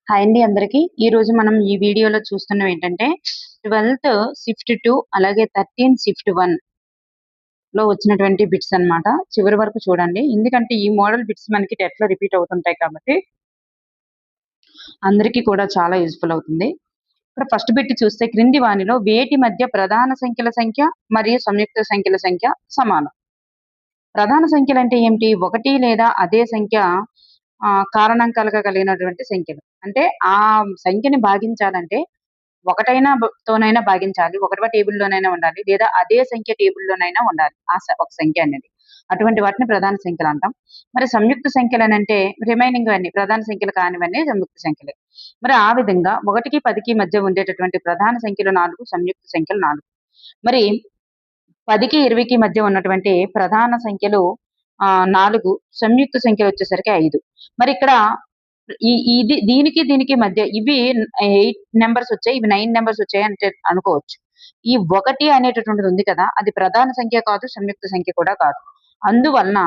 Hi అండి అందరికి. ఈ రోజు మనం ఈ వీడియోలో చూస్తున్నవి ఏంటంటే 12th షిఫ్ట్ 2 అలాగే 13 షిఫ్ట్ 1 లో వచ్చినటువంటి బిట్స్ అన్నమాట. చివరి వరకు చూడండి. ఎందుకంటే ఈ మోడల్ బిట్స్ మనకి టెట్ లో రిపీట్ అవుతుంటాయి కాబట్టి అందరికీ కూడా చాలా యూజ్ఫుల్ అవుతుంది. ఇక్కడ ఫస్ట్ బిట్ చూస్తే క్రింది వానిలో వేటి మధ్య ప్రధాన సంఖ్యల సంఖ్య మరియు సంయుక్త సంఖ్యల సంఖ్య సమానం. ప్రధాన సంఖ్యలు అంటే ఏమిటి? ఒకటి లేదా అదే సంఖ్య కారణాంకాలుగా కలిగినటువంటి సంఖ్యలు. అంటే ఆ సంఖ్యని భాగించాలంటే ఒకటైనా తోనైనా భాగించాలి. ఒకటవ టేబుల్‌లోనైనా ఉండాలి. లేదా అదే సంఖ్య టేబుల్‌లోనైనా ఉండాలి. ఒక సంఖ్య అనేది. అటువంటి వాటిని ప్రధాన సంఖ్యలు అంటాం. మరి సంయుక్త సంఖ్యలనంటే రిమైనింగ్ అన్ని ప్రధాన సంఖ్యలు కానివన్నీ సంయుక్త సంఖ్యలే. మరి ఆ విధంగా 1కి 10కి మధ్య ఉండేటటువంటి ప్రధాన సంఖ్యలు 4, సంయుక్త సంఖ్యలు 4. మరి 10కి 20కి మధ్య ఉన్నటువంటి ప్రధాన సంఖ్యలు 4, సంయుక్త సంఖ్యలు వచ్చేసరికి 5. మరి ఇక్కడ దీనికి మధ్య ఇవి 8 నంబర్స్ వచ్చాయి. ఇవి 9 నంబర్స్ వచ్చాయి అంటే అనుకోవచ్చు. ఈ 1 అనేటటువంటిది ఉంది కదా! అది ప్రధాన సంఖ్య కాదు, సంయుక్త సంఖ్య కూడా కాదు. అందువలన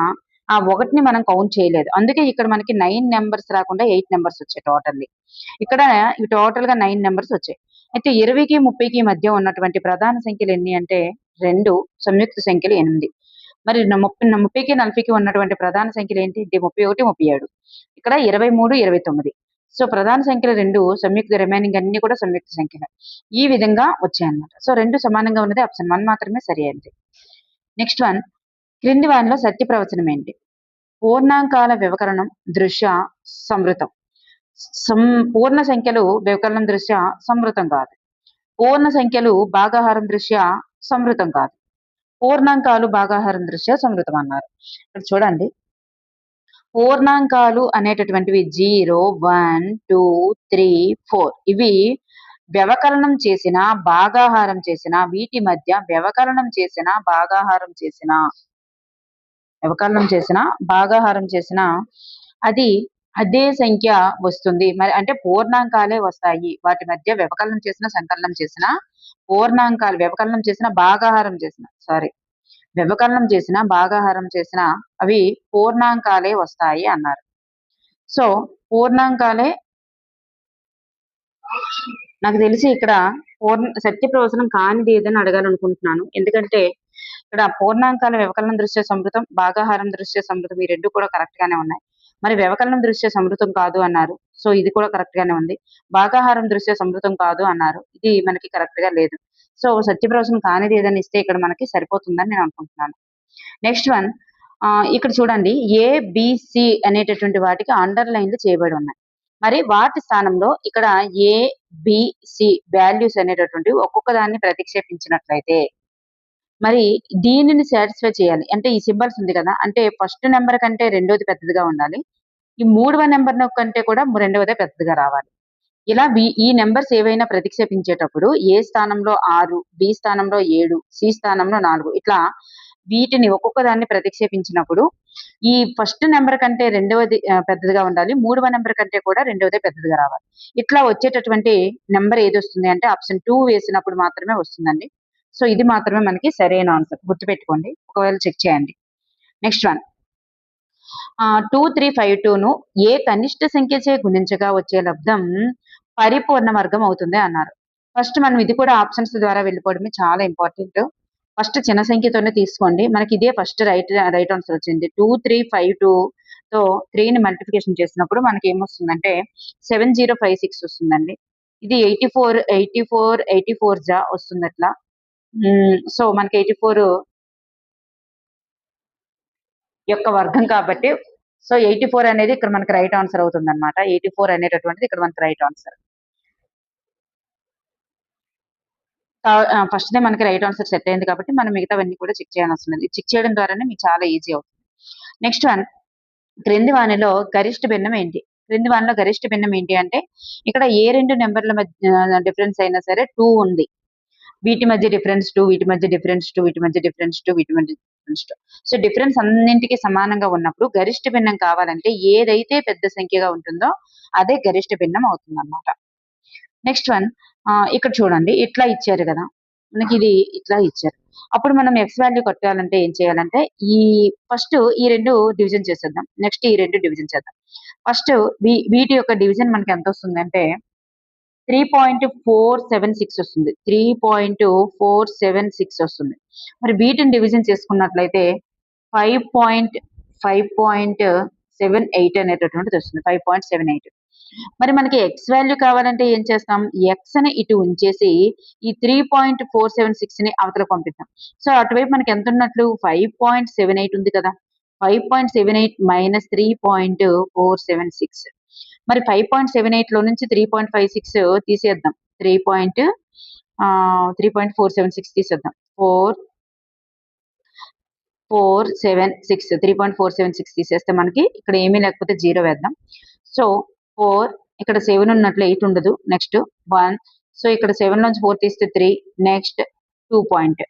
ఆ 1ని మనం కౌంట్ చేయలేదు. అందుకే ఇక్కడ మనకి 9 నంబర్స్ రాకుండా 8 నంబర్స్ వచ్చాయి టోటల్లీ. ఇక్కడ ఇవి టోటల్‌గా 9 నంబర్స్ వచ్చాయి. అయితే 20కి 30కి మధ్య ఉన్నటువంటి ప్రధాన సంఖ్యలు ఎన్ని అంటే 2, సంయుక్త సంఖ్యలు 8. మరి 30కి 40కి ఉన్నటువంటి ప్రధాన సంఖ్యలు ఏంటి? 31, 37. ఇక్కడ 23, 29. సో ప్రధాన సంఖ్యలు 2 సంయుక్త రిమైనింగ్ అన్ని కూడా సంయుక్త సంఖ్యలే. ఈ విధంగా వచ్చాయన్నమాట. సో 2 సమానంగా ఉన్నది ఆప్షన్ 1 మాత్రమే సరి అయింది. నెక్స్ట్ వన్, క్రింది వానిలో సత్య ప్రవచనం ఏంటి? పూర్ణాంకాల వ్యవకరణం దృష్ట్యా సంవృతం. పూర్ణ సంఖ్యలు వ్యవకరణం దృష్ట్యా సంవృతం కాదు. పూర్ణ సంఖ్యలు భాగాహారం దృష్ట్యా సంవృతం కాదు. పూర్ణాంకాలు భాగాహారం దృష్ట్యా సంవృతం అన్నారు. ఇక్కడ చూడండి, పూర్ణాంకాలు అనేటటువంటివి 0, 1, 2, 3, 4 ఇవి వ్యవకలనం చేసిన భాగాహారం చేసిన వీటి మధ్య వ్యవకలనం చేసిన భాగాహారం చేసిన అది అదే సంఖ్య వస్తుంది. మరి అంటే పూర్ణాంకాలే వస్తాయి. వాటి మధ్య వ్యవకలనం చేసిన సంకలనం చేసిన పూర్ణాంకాలు వ్యవకలనం చేసిన భాగాహారం చేసిన అవి పూర్ణాంకాలే వస్తాయి అన్నారు. సో పూర్ణాంకాలే నాకు తెలిసి ఇక్కడ సత్య ప్రవచనం కానిది ఏదని అడగాలనుకుంటున్నాను. ఎందుకంటే ఇక్కడ పూర్ణాంకాల వ్యవకలనం దృష్ట్యా సంవృతం, భాగాహారం దృష్ట్యా సంవృతం ఈ 2 కూడా కరెక్ట్ గానే ఉన్నాయి. మరి వ్యవకలనం దృష్ట్యా సంవృతం కాదు అన్నారు. సో ఇది కూడా కరెక్ట్ గానే ఉంది. భాగాహారం దృష్ట్యా సంవృతం కాదు అన్నారు. ఇది మనకి కరెక్ట్ గా లేదు. సో సత్య ప్రవచనం కానిది ఏదని ఇస్తే ఇక్కడ మనకి సరిపోతుందని నేను అనుకుంటున్నాను. నెక్స్ట్ వన్, ఇక్కడ చూడండి, ABC అనేటటువంటి వాటికి అండర్లైన్లు చేయబడి ఉన్నాయి. మరి వాటి స్థానంలో ఇక్కడ ABC వాల్యూస్ అనేటటువంటి ఒక్కొక్క దాన్ని ప్రతిక్షేపించినట్లయితే మరి దీనిని సాటిస్ఫై చేయాలి. అంటే ఈ సింబల్స్ ఉంది కదా! అంటే ఫస్ట్ నెంబర్ కంటే రెండోది పెద్దదిగా ఉండాలి. ఈ మూడవ నెంబర్ కంటే కూడా రెండవదే పెద్దదిగా రావాలి. ఇలా ఈ నెంబర్స్ ఏవైనా ప్రతిక్షేపించేటప్పుడు ఏ స్థానంలో 6, బి స్థానంలో 7, సి స్థానంలో 4 ఇట్లా వీటిని ఒక్కొక్క దాన్ని ప్రతిక్షేపించినప్పుడు ఈ ఫస్ట్ నెంబర్ కంటే రెండవది పెద్దదిగా ఉండాలి. మూడవ నెంబర్ కంటే కూడా రెండవదే పెద్దదిగా రావాలి. ఇట్లా వచ్చేటటువంటి నెంబర్ ఏది వస్తుంది అంటే ఆప్షన్ 2 వేసినప్పుడు మాత్రమే వస్తుందండి. సో ఇది మాత్రమే మనకి సరైన ఆన్సర్. గుర్తుపెట్టుకోండి, ఒకవేళ చెక్ చేయండి. నెక్స్ట్ వన్, 2, 3, 5, 2ను ఏ కనిష్ట సంఖ్యచే గుణించగా వచ్చే లబ్ధం పరిపూర్ణ వర్గం అవుతుంది అన్నారు. ఫస్ట్ మనం ఇది కూడా ఆప్షన్స్ ద్వారా వెళ్ళిపోవడమే చాలా ఇంపార్టెంట్. ఫస్ట్ చిన్న సంఖ్యతోనే తీసుకోండి. మనకి ఇదే ఫస్ట్ రైట్ ఆన్సర్ వచ్చింది. 2, 3, 5, 2 తో 3ని మల్టిప్లికేషన్ చేసినప్పుడు మనకి ఏమొస్తుందంటే 7056 వస్తుందండి. ఇది 84 జా వస్తుంది అట్లా. సో మనకి 84 యొక్క వర్గం కాబట్టి సో 84 అనేది ఇక్కడ మనకి రైట్ ఆన్సర్ అవుతుంది అనమాట. 84 అనేటటువంటిది ఇక్కడ మనకి రైట్ ఆన్సర్. ఫస్ట్ దే మనకి రైట్ ఆన్సర్ సెట్ అయింది కాబట్టి మనం మిగతావన్నీ కూడా చెక్ చేయాల్సి ఉంది. చెక్ చేయడం ద్వారానే మీకు చాలా ఈజీ అవుతుంది. నెక్స్ట్ వన్, క్రింది వానిలో గరిష్ట భిన్నం ఏంటి? క్రింది వానిలో గరిష్ట భిన్నం ఏంటి అంటే ఇక్కడ ఏ 2 నెంబర్ల మధ్య డిఫరెన్స్ అయినా సరే 2 ఉంది. వీటి మధ్య డిఫరెన్స్ 2, వీటి మధ్య డిఫరెన్స్ 2, వీటి మధ్య డిఫరెన్స్ 2, వీటి మధ్య డిఫరెన్స్ 2. సో డిఫరెన్స్ అన్నింటికి సమానంగా ఉన్నప్పుడు గరిష్ట భిన్నం కావాలంటే ఏదైతే పెద్ద సంఖ్యగా ఉంటుందో అదే గరిష్ట భిన్నం అవుతుందన్నమాట. నెక్స్ట్ వన్, ఇక్కడ చూడండి, ఇట్లా ఇచ్చారు కదా! మనకి ఇది ఇట్లా ఇచ్చారు. అప్పుడు మనం ఎక్స్ వాల్యూ కట్టాలంటే ఏం చేయాలంటే ఈ ఫస్ట్ ఈ 2 డివిజన్ చేసేద్దాం. నెక్స్ట్ ఈ 2 డివిజన్ చేద్దాం. ఫస్ట్ వీటి యొక్క డివిజన్ మనకి ఎంత వస్తుందంటే 3.476 వస్తుంది. 3.476 వస్తుంది. మరి వీటిని డివిజన్ చేసుకున్నట్లయితే 5.78 అనేటటువంటిది వస్తుంది. 5.78. మరి మనకి ఎక్స్ వాల్యూ కావాలంటే ఏం చేస్తాం? ఎక్స్ ని ఇటు ఉంచేసి ఈ 3.476 ని అవతలకు పంపిద్దాం. సో అటువైపు మనకి ఎంత ఉన్నట్లు 5.78 ఉంది కదా. 5.78 మైనస్ 3.476. మరి 5.78 లో నుంచి 3.56 తీసేద్దాం. 3.476 తీసేద్దాం. 3.476 తీసేస్తే మనకి ఇక్కడ ఏమీ లేకపోతే 0 వేద్దాం. సో 4 ఇక్కడ 7 ఉన్నట్లు 8 ఉండదు. నెక్స్ట్ 1. సో ఇక్కడ 7 నుంచి 4 తీస్తే 3. Next 2 point.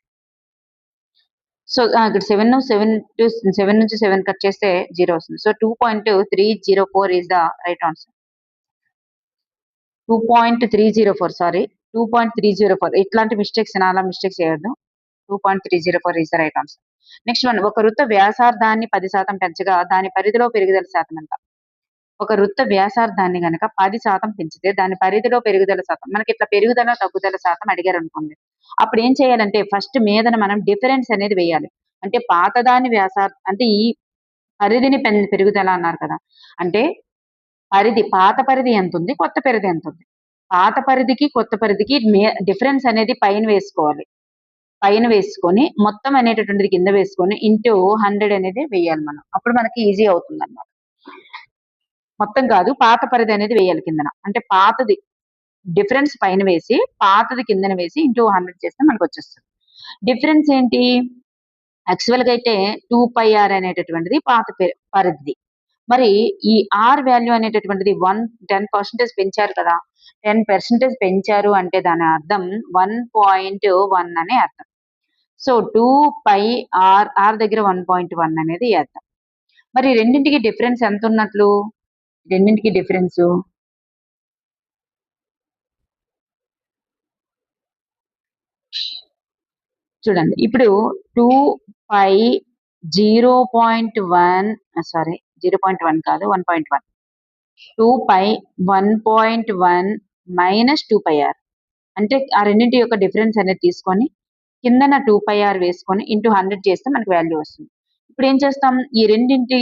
సో ఇక్కడ 7 నుంచి 7 కట్ చేస్తే 0 వస్తుంది. So 2.304 is the right answer. 2.304 sorry 2.304. ఇట్లాంటి మిస్టేక్స్ అలా మిస్టేక్స్ చేయొద్దు. 2.304 is the right answer. Next one, ఒక వృత్త వ్యాసార్థాన్ని 10% పెంచగా దాని పరిధిలో పెరుగుదల శాతం ఎంత? ఒక వృత్త వ్యాసార్థాన్ని గనక 10% పెంచితే దాని పరిధిలో పెరుగుదల శాతం, మనకి ఇట్లా పెరుగుదల తగ్గుదల శాతం అడిగారు అనుకోండి, అప్పుడు ఏం చేయాలంటే ఫస్ట్ మీదన మనం డిఫరెన్స్ అనేది వేయాలి. అంటే పాతదాని వ్యాసార్థం అంటే ఈ పరిధిని పెరుగుదల అన్నారు కదా, అంటే పాత పరిధి ఎంత ఉంది, కొత్త పరిధి ఎంత ఉంది, పాత పరిధికి కొత్త పరిధికి డిఫరెన్స్ అనేది పైన వేసుకోవాలి. పైన వేసుకొని మొత్తం అనేటటువంటిది కింద వేసుకొని ఇంటూ 100 అనేది వేయాలి మనం. అప్పుడు మనకి ఈజీ అవుతుంది అన్నమాట. మొత్తం కాదు, పాత పరిధి అనేది వేయాలి కిందన. అంటే పాతది డిఫరెన్స్ పైన వేసి పాతది కిందన వేసి ఇంటూ 100 చేస్తే మనకు వచ్చేస్తుంది. డిఫరెన్స్ ఏంటి? యాక్చువల్ గా అయితే 2πr అనేటటువంటిది పాత పరిధి. మరి ఈ ఆర్ వాల్యూ అనేటటువంటిది 10% పెంచారు కదా, 10% పెంచారు అంటే దాని అర్థం 1.1 అనే అర్థం. సో 2πr దగ్గర 1.1 అనేది అర్థం. మరి రెండింటికి డిఫరెన్స్ ఎంత ఉన్నట్లు? రెండింటికి డిఫరెన్స్ చూడండి. ఇప్పుడు 2π0.1 సారీ 0.1 కాదు 1.1. 2π1.1 మైనస్ 2πr అంటే ఆ రెండింటి యొక్క డిఫరెన్స్ అనేది తీసుకొని కిందన 2πr వేసుకొని ఇంటూ 100 చేస్తే మనకి వాల్యూ వస్తుంది. ఇప్పుడు ఏం చేస్తాం? ఈ రెండింటి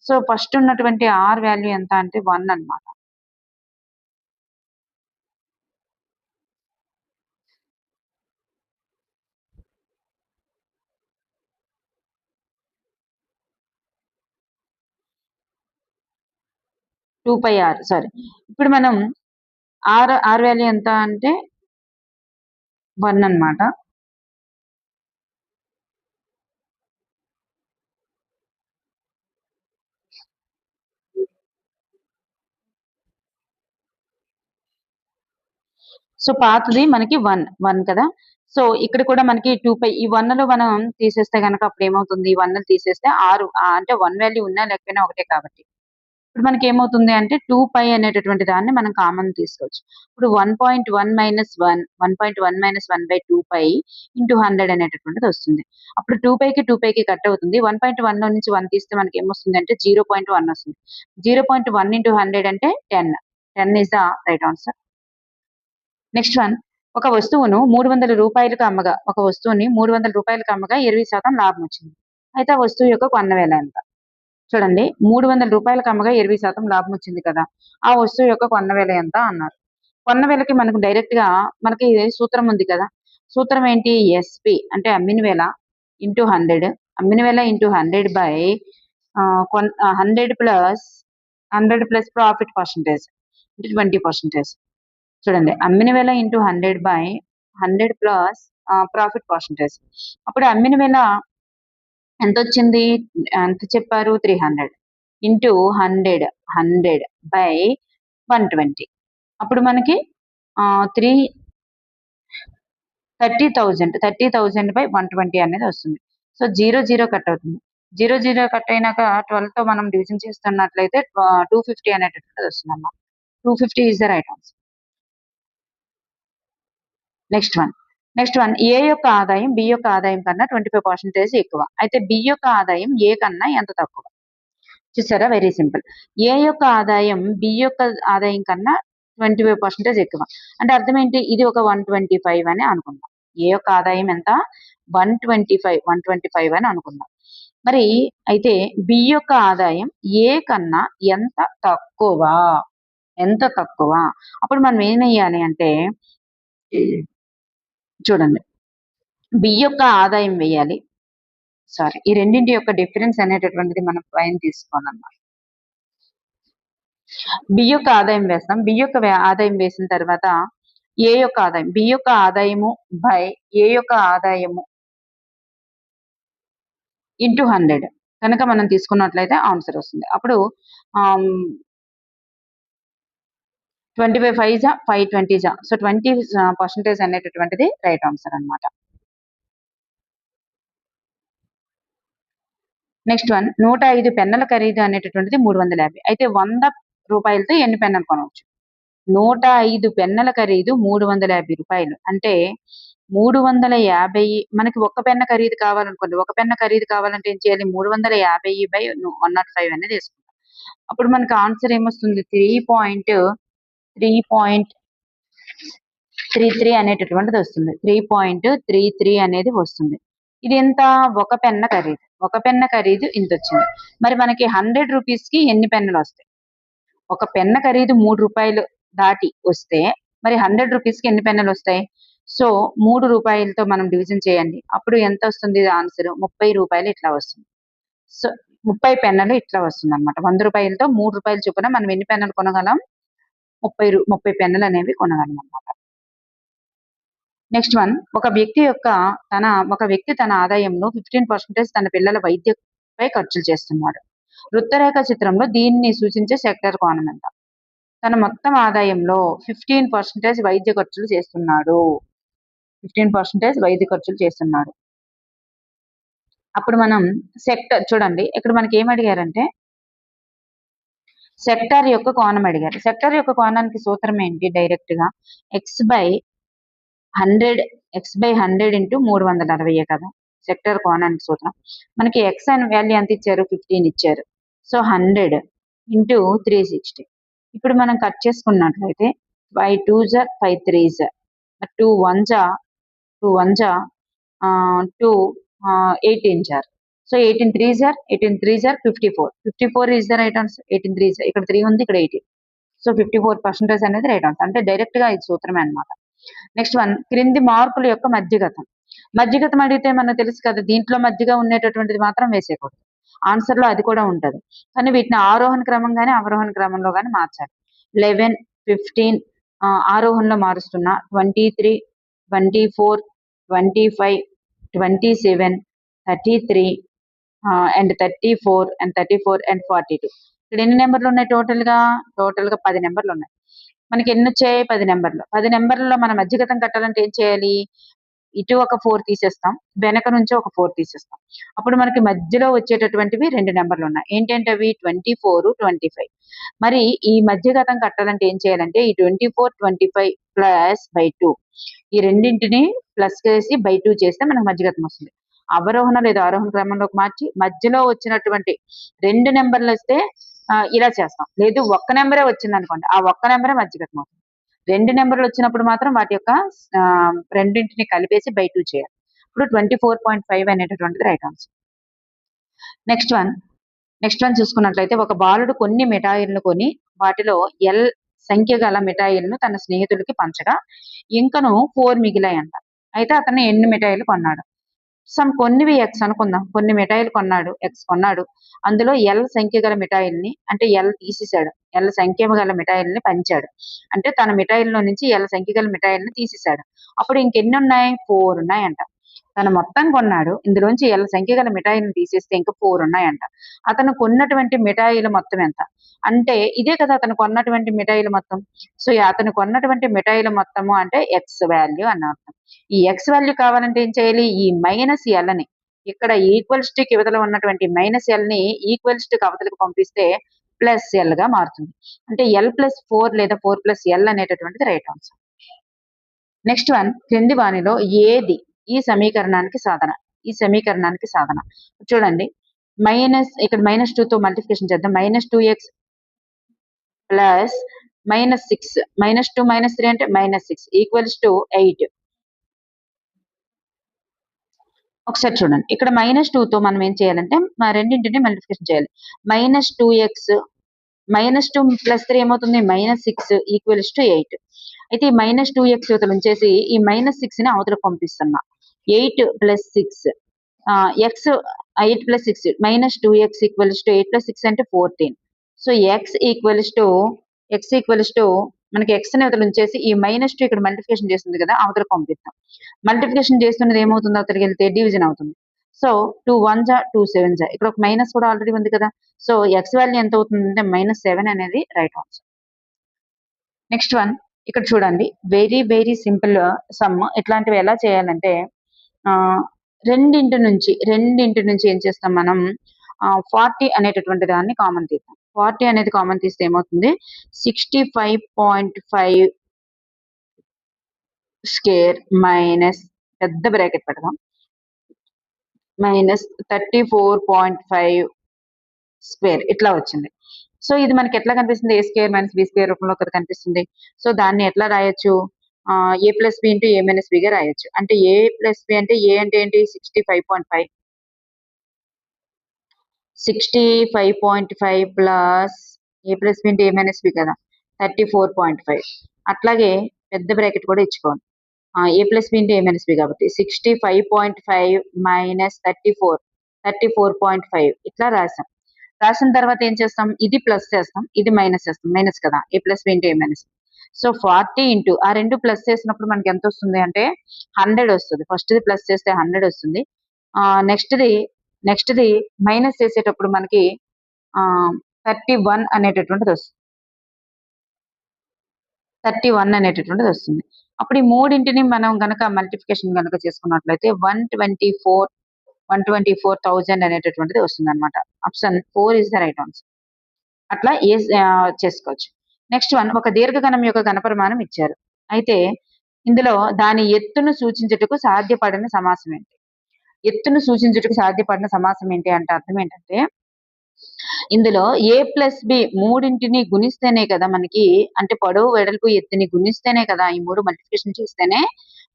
సో ఫస్ట్ ఉన్నటువంటి ఆర్ వాల్యూ ఎంత అంటే 1 అన్నమాట. సారీ, ఇప్పుడు మనం ఆర్ వాల్యూ ఎంత అంటే 1 అన్నమాట. సో పాతది మనకి 1 కదా. సో ఇక్కడ కూడా మనకి 2π ఈ 1 లో మనం తీసేస్తే గనక అప్పుడు ఏమవుతుంది? 1 తీసేస్తే 6 అంటే 1 వాల్యూ ఉన్నా లేకపోయినా ఒకటే కాబట్టి ఇప్పుడు మనకి ఏమవుతుంది అంటే 2π అనేటటువంటి దాన్ని మనం కామన్ తీసుకోవచ్చు. ఇప్పుడు 1.1 మైనస్ 1.1 బై 2π × 100 అనేటటువంటిది వస్తుంది. అప్పుడు 2πకి కట్ అవుతుంది. 1.1 లో నుంచి 1 తీస్తే మనకి ఏమొస్తుంది అంటే 0.1 వస్తుంది. 0.1 × 100 అంటే 10. 10 is the right answer. Next one, ఒక వస్తువును 300 రూపాయలకు అమ్మగా 20% లాభం వచ్చింది. అయితే ఆ వస్తువు యొక్క కొన్న వేల ఎంత? చూడండి, 300 రూపాయలకు అమ్మగా 20% లాభం వచ్చింది కదా, ఆ వస్తువు యొక్క కొన్న వేల ఎంత అన్నారు. కొన్న వేలకి మనకు డైరెక్ట్ గా మనకి సూత్రం ఉంది కదా. సూత్రం ఏంటి? ఎస్పి అంటే అమ్మిన వేల ఇంటూ 100. అమ్మిన వేల into 100 by 100 plus profit percentage అంటే 20%. చూడండి, అమ్మిన వేల into 100 by 100 plus profit percentage. అప్పుడు అమ్మిన వేల ఎంత వచ్చింది? ఎంత చెప్పారు? 300 ఇంటూ 100 బై 120. అప్పుడు మనకి 30,000 బై 120 అనేది వస్తుంది. సో 0 కట్ అవుతుంది. 0 కట్ అయినాక 12 తో మనం డివిజన్ చేస్తున్నట్లయితే 250 అనేటటువంటిది వస్తుంది అన్నమాట. 250 is the right answer. Next one, next one, A యొక్క ఆదాయం బి యొక్క ఆదాయం కన్నా 25% ఎక్కువ. అయితే బి యొక్క ఆదాయం ఏ కన్నా ఎంత తక్కువ? చూసారా, వెరీ సింపుల్. ఏ యొక్క ఆదాయం బి యొక్క ఆదాయం కన్నా 25% ఎక్కువ. అంటే అర్థం ఏంటి? ఇది ఒక 125 అని అనుకుందాం. ఏ యొక్క ఆదాయం ఎంత? 125 అని అనుకుందాం. మరి అయితే బి యొక్క ఆదాయం ఏ కన్నా ఎంత తక్కువ? ఎంత తక్కువ? అప్పుడు మనం ఏం వేయాలి అంటే, చూడండి, బి యొక్క ఆదాయం వేయాలి. సారీ, ఈ రెండింటి యొక్క డిఫరెన్స్ అనేటటువంటిది మనం పైన తీసుకోవాలన్నమాట. బి యొక్క ఆదాయం వేస్తాం. బి యొక్క ఆదాయం వేసిన తర్వాత ఏ యొక్క ఆదాయం, బి యొక్క ఆదాయము బై ఏ యొక్క ఆదాయము ఇంటూ 100 కనుక మనం తీసుకున్నట్లయితే ఆన్సర్ వస్తుంది. అప్పుడు 25 5 జా 5 20 జా, సో 20% అనేటటువంటిది రైట్ ఆన్సర్ అన్నమాట. నెక్స్ట్ వన్, 105 పెన్నుల ఖరీదు అనేటటువంటిది 350. అయితే 100 రూపాయలతో ఎన్ని పెన్నులు కొనవచ్చు? 105 పెన్నుల ఖరీదు 350 రూపాయలు. అంటే 350, మనకి ఒక్క పెన్న ఖరీదు కావాలనుకోండి, ఒక పెన్న ఖరీదు కావాలంటే ఏం చేయాలి? 350 బై 105 అనేది వేసుకుంటాం. అప్పుడు మనకి ఆన్సర్ ఏమొస్తుంది? 3.33 అనేటటువంటిది వస్తుంది. 3.33 అనేది వస్తుంది. ఇది ఎంత? ఒక పెన్న ఖరీదు. ఒక పెన్న ఖరీదు ఇంత వచ్చింది. మరి మనకి 100 రూపీస్కి ఎన్ని పెన్నులు వస్తాయి? ఒక పెన్న ఖరీదు 3 రూపాయలు దాటి వస్తే మరి 100 రూపీస్కి ఎన్ని పెన్నులు వస్తాయి? సో 3 రూపాయలతో మనం డివిజన్ చేయండి. అప్పుడు ఎంత వస్తుంది ఆన్సర్? 30 రూపాయలు ఇట్లా వస్తుంది. సో 30 పెన్నులు ఇట్లా వస్తుంది అనమాట. 100 రూపాయలతో 3 రూపాయలు చొప్పున మనం ఎన్ని పెన్నులు కొనగలం? 30 పెన్నులు అనేవి కొనగలం అన్నమాట. నెక్స్ట్ వన్, ఒక వ్యక్తి తన ఆదాయంలో 15% తన పిల్లల వైద్యపై ఖర్చులు చేస్తున్నాడు. వృత్తరేఖ చిత్రంలో దీన్ని సూచించే సెక్టర్ కోణం ఎంత? తన మొత్తం ఆదాయంలో 15% వైద్య ఖర్చులు చేస్తున్నాడు. 15% వైద్య ఖర్చులు చేస్తున్నాడు. అప్పుడు మనం సెక్టర్ చూడండి, ఇక్కడ మనకి ఏం అడిగారంటే సెక్టార్ యొక్క కోణం అడిగారు. సెక్టార్ యొక్క కోణానికి సూత్రం ఏంటి? డైరెక్ట్ గా ఎక్స్ బై 100 ఇంటూ 360 కదా సెక్టర్ కోణానికి సూత్రం. మనకి ఎక్స్ అని వాల్యూ ఎంత ఇచ్చారు? 15 ఇచ్చారు. So 100 into 360. ఇప్పుడు మనం కట్ చేసుకున్నట్లయితే 5 2 జా 5 3 జా 2 1 జా 2 18 జార్. సో 18 3 జార్ 54. 54 ఈజ్ ద రైట్ ఆన్సర్. 18 3 జార్, ఇక్కడ 3 ఉంది, ఇక్కడ 18. సో 54% అనేది రైట్ ఆన్సర్. అంటే డైరెక్ట్ గా ఇది సూత్రమే అనమాట. నెక్స్ట్ వన్, క్రింది మార్కుల యొక్క మధ్యగతం. మధ్యగతం అడిగితే మనకు తెలుసు కదా, దీంట్లో మధ్యగా ఉండేటటువంటిది మాత్రం వేసేయకూడదు. ఆన్సర్ లో అది కూడా ఉంటది. కానీ వీటిని ఆరోహణ క్రమం గానీ అవరోహణ క్రమంలో గానీ మార్చాలి. 11 15 ఆరోహణలో మారుస్తున్నా. 23 24 25 27 33 అండ్ 34 అండ్ 42. ఇక్కడ ఎన్ని నెంబర్లు ఉన్నాయి? టోటల్ గా 10 నెంబర్లు ఉన్నాయి. మనకి ఎన్ని వచ్చాయి? 10 నెంబర్లు. 10 నెంబర్లలో మన మధ్యగతం కట్టాలంటే ఏం చేయాలి? ఇటు ఒక 4 తీసేస్తాం, వెనక నుంచి ఒక 4 తీసేస్తాం. అప్పుడు మనకి మధ్యలో వచ్చేటటువంటివి 2 నెంబర్లు ఉన్నాయి. ఏంటంటే అవి 24 25. మరి ఈ మధ్యగతం కట్టాలంటే ఏం చేయాలంటే ఈ 24 25 ప్లస్ బై 2, ఈ రెండింటిని ప్లస్ చేసి బై 2 చేస్తే మనకు మధ్యగతం వస్తుంది. అవరోహణ లేదా ఆరోహణ క్రమంలోకి మార్చి మధ్యలో వచ్చినటువంటి 2 నెంబర్లు వస్తే ఇలా చేస్తాం. లేదు ఒక్క నెంబరే వచ్చింది అనుకోండి, ఆ ఒక్క నెంబరే మధ్యగతం అవుతుంది. 2 నెంబర్లు వచ్చినప్పుడు మాత్రం వాటి యొక్క రెండింటిని కలిపేసి బై 2 చేయాలి. ఇప్పుడు 24.5 అనేటటువంటిది రైట్ ఆన్సర్. నెక్స్ట్ వన్ చూసుకున్నట్లయితే, ఒక బాలుడు కొన్ని మిఠాయిలను కొని వాటిలో ఎల్ సంఖ్య గల మిఠాయిలను తన స్నేహితుడికి పంచగా ఇంకను 4 మిగిలాయంట. అయితే అతను ఎన్ని మిఠాయిలు కొన్నాడు? కొన్నివి ఎక్స్ అనుకుందాం. కొన్ని మిఠాయిలు కొన్నాడు, ఎక్స్ కొన్నాడు. అందులో ఎల్ సంఖ్య గల మిఠాయిల్ని, అంటే ఎల్ తీసేశాడు, ఎల్ సంఖ్య గల మిఠాయిల్ని పంచాడు. అంటే తన మిఠాయిల్లో నుంచి ఎల్ సంఖ్య గల మిఠాయిల్ని తీసేశాడు. అప్పుడు ఇంకెన్ని ఉన్నాయి? 4 ఉన్నాయంట. తను మొత్తం కొన్నాడు, ఇందులోంచి ఎల్ సంఖ్య గల మిఠాయిలను తీసేస్తే ఇంకా 4 ఉన్నాయంట. అతను కొన్నటువంటి మిఠాయిల మొత్తం ఎంత? అంటే ఇదే కదా అతను కొన్నటువంటి మిఠాయిల మొత్తం. సో అతను కొన్నటువంటి మిఠాయిల మొత్తము అంటే ఎక్స్ వాల్యూ అని అర్థం. ఈ ఎక్స్ వాల్యూ కావాలంటే ఏం చేయాలి? ఈ మైనస్ ఎల్ ని, ఇక్కడ ఈక్వల్స్ కి ఇవతల ఉన్నటువంటి మైనస్ ఎల్ ని ఈక్వల్స్ కి అవతలకు పంపిస్తే ప్లస్ ఎల్ గా మారుతుంది. అంటే ఎల్ ప్లస్ 4 లేదా 4 ప్లస్ ఎల్ అనేటటువంటిది రైట్ ఆన్సర్. నెక్స్ట్ వన్, క్రింది వానిలో ఏది ఈ సమీకరణానికి సాధన? ఈ సమీకరణానికి సాధన చూడండి. ఇక్కడ -2 తో మల్టిప్లికేషన్ చేద్దాం. -2x ప్లస్ -6, -2 -3 అంటే -6 ఈక్వల్స్ టు 8. ఒకసారి చూడండి, ఇక్కడ -2 తో మనం ఏం చేయాలంటే రెండింటిని మల్టిప్లికేషన్ చేయాలి. -2x -2 + 3 ఏమవుతుంది? -6 ఈక్వల్స్ టు 8. అయితే ఈ -2x యువతలు ఉంచేసి ఈ -6 ని అవతలకు పంపిస్తున్నా. 8 + 6 x 8 + 6 -2x ఈక్వల్స్ టు 8 + 6 అంటే 14. సో x ఈక్వల్స్ టు మనకి x ని అవతల ఉంచేసి ఈ -2 ఇక్కడ మల్టిప్లికేషన్ చేస్తుంది కదా, అవతలకు పంపిస్తాం. మల్టిప్లికేషన్ చేస్తున్నది ఏమవుతుంది? అవతలకి వెళ్తే డివిజన్ అవుతుంది. సో 2 1 2 7 ఇక్కడ ఒక మైనస్ కూడా ఆల్రెడీ ఉంది కదా. సో x వాల్యూ ఎంత అవుతుందంటే -7 అనేది రైట్ ఆన్సర్. నెక్స్ట్ వన్, ఇక్కడ చూడండి, వెరీ వెరీ సింపుల్ సమ్. ఇట్లాంటివి ఎలా చేయాలంటే రెండింటి నుంచి ఏం చేస్తాం మనం, 40 అనేటటువంటి దాన్ని కామన్ తీద్దాం. 40 అనేది కామన్ తీస్తే ఏమవుతుంది? 65.5 స్క్వేర్ మైనస్ పెద్ద బ్రాకెట్ పెడదాం -34.5 స్క్వేర్ ఇట్లా వచ్చింది. సో ఇది మనకి ఎట్లా కనిపిస్తుంది? a square minus b square రూపంలో ఒకటి కనిపిస్తుంది. సో దాన్ని ఎట్లా రాయొచ్చు? a + b × a - b గా రాయొచ్చు. అంటే a + b అంటే a అంటే ఏంటి? 65.5 plus a + b × a - b కదా, 34.5. అట్లాగే పెద్ద బ్రాకెట్ కూడా ఇచ్చుకోవాలి. a + b × a - b కాబట్టి 65.5 - 34.5 ఇట్లా రాసాం. రాసిన తర్వాత ఏం చేస్తాం? ఇది ప్లస్ చేస్తాం, ఇది మైనస్ చేస్తాం. మైనస్ కదా, a + b × a - b. So 40 into ఆ రెండు ప్లస్ చేసినప్పుడు మనకి ఎంత వస్తుంది అంటే 100 వస్తుంది. ఫస్ట్ది ప్లస్ చేస్తే 100 వస్తుంది. నెక్స్ట్ది మైనస్ చేసేటప్పుడు మనకి 31 అనేటటువంటిది వస్తుంది. 31 అనేటటువంటిది వస్తుంది. అప్పుడు ఈ మూడింటిని మనం గనక మల్టిప్లికేషన్ గనక చేసుకున్నట్లయితే 124,000 అనేటటువంటిది వస్తుంది అనమాట. Option 4 is the right answer. అట్లా చేసుకోవచ్చు. నెక్స్ట్ వన్, ఒక దీర్ఘగణం యొక్క ఘనపరిమాణం ఇచ్చారు. అయితే ఇందులో దాని ఎత్తును సూచించుటకు సాధ్యపడిన సమాసం ఏంటి? ఎత్తును సూచించుటకు సాధ్యపడిన సమాసం ఏంటి అంటే అర్థం ఏంటంటే, ఇందులో a + b మూడింటిని గుణిస్తేనే కదా మనకి, అంటే పొడవు వెడల్పు ఎత్తుని గుణిస్తేనే కదా, ఈ మూడు మల్టిప్లికేషన్ చేస్తేనే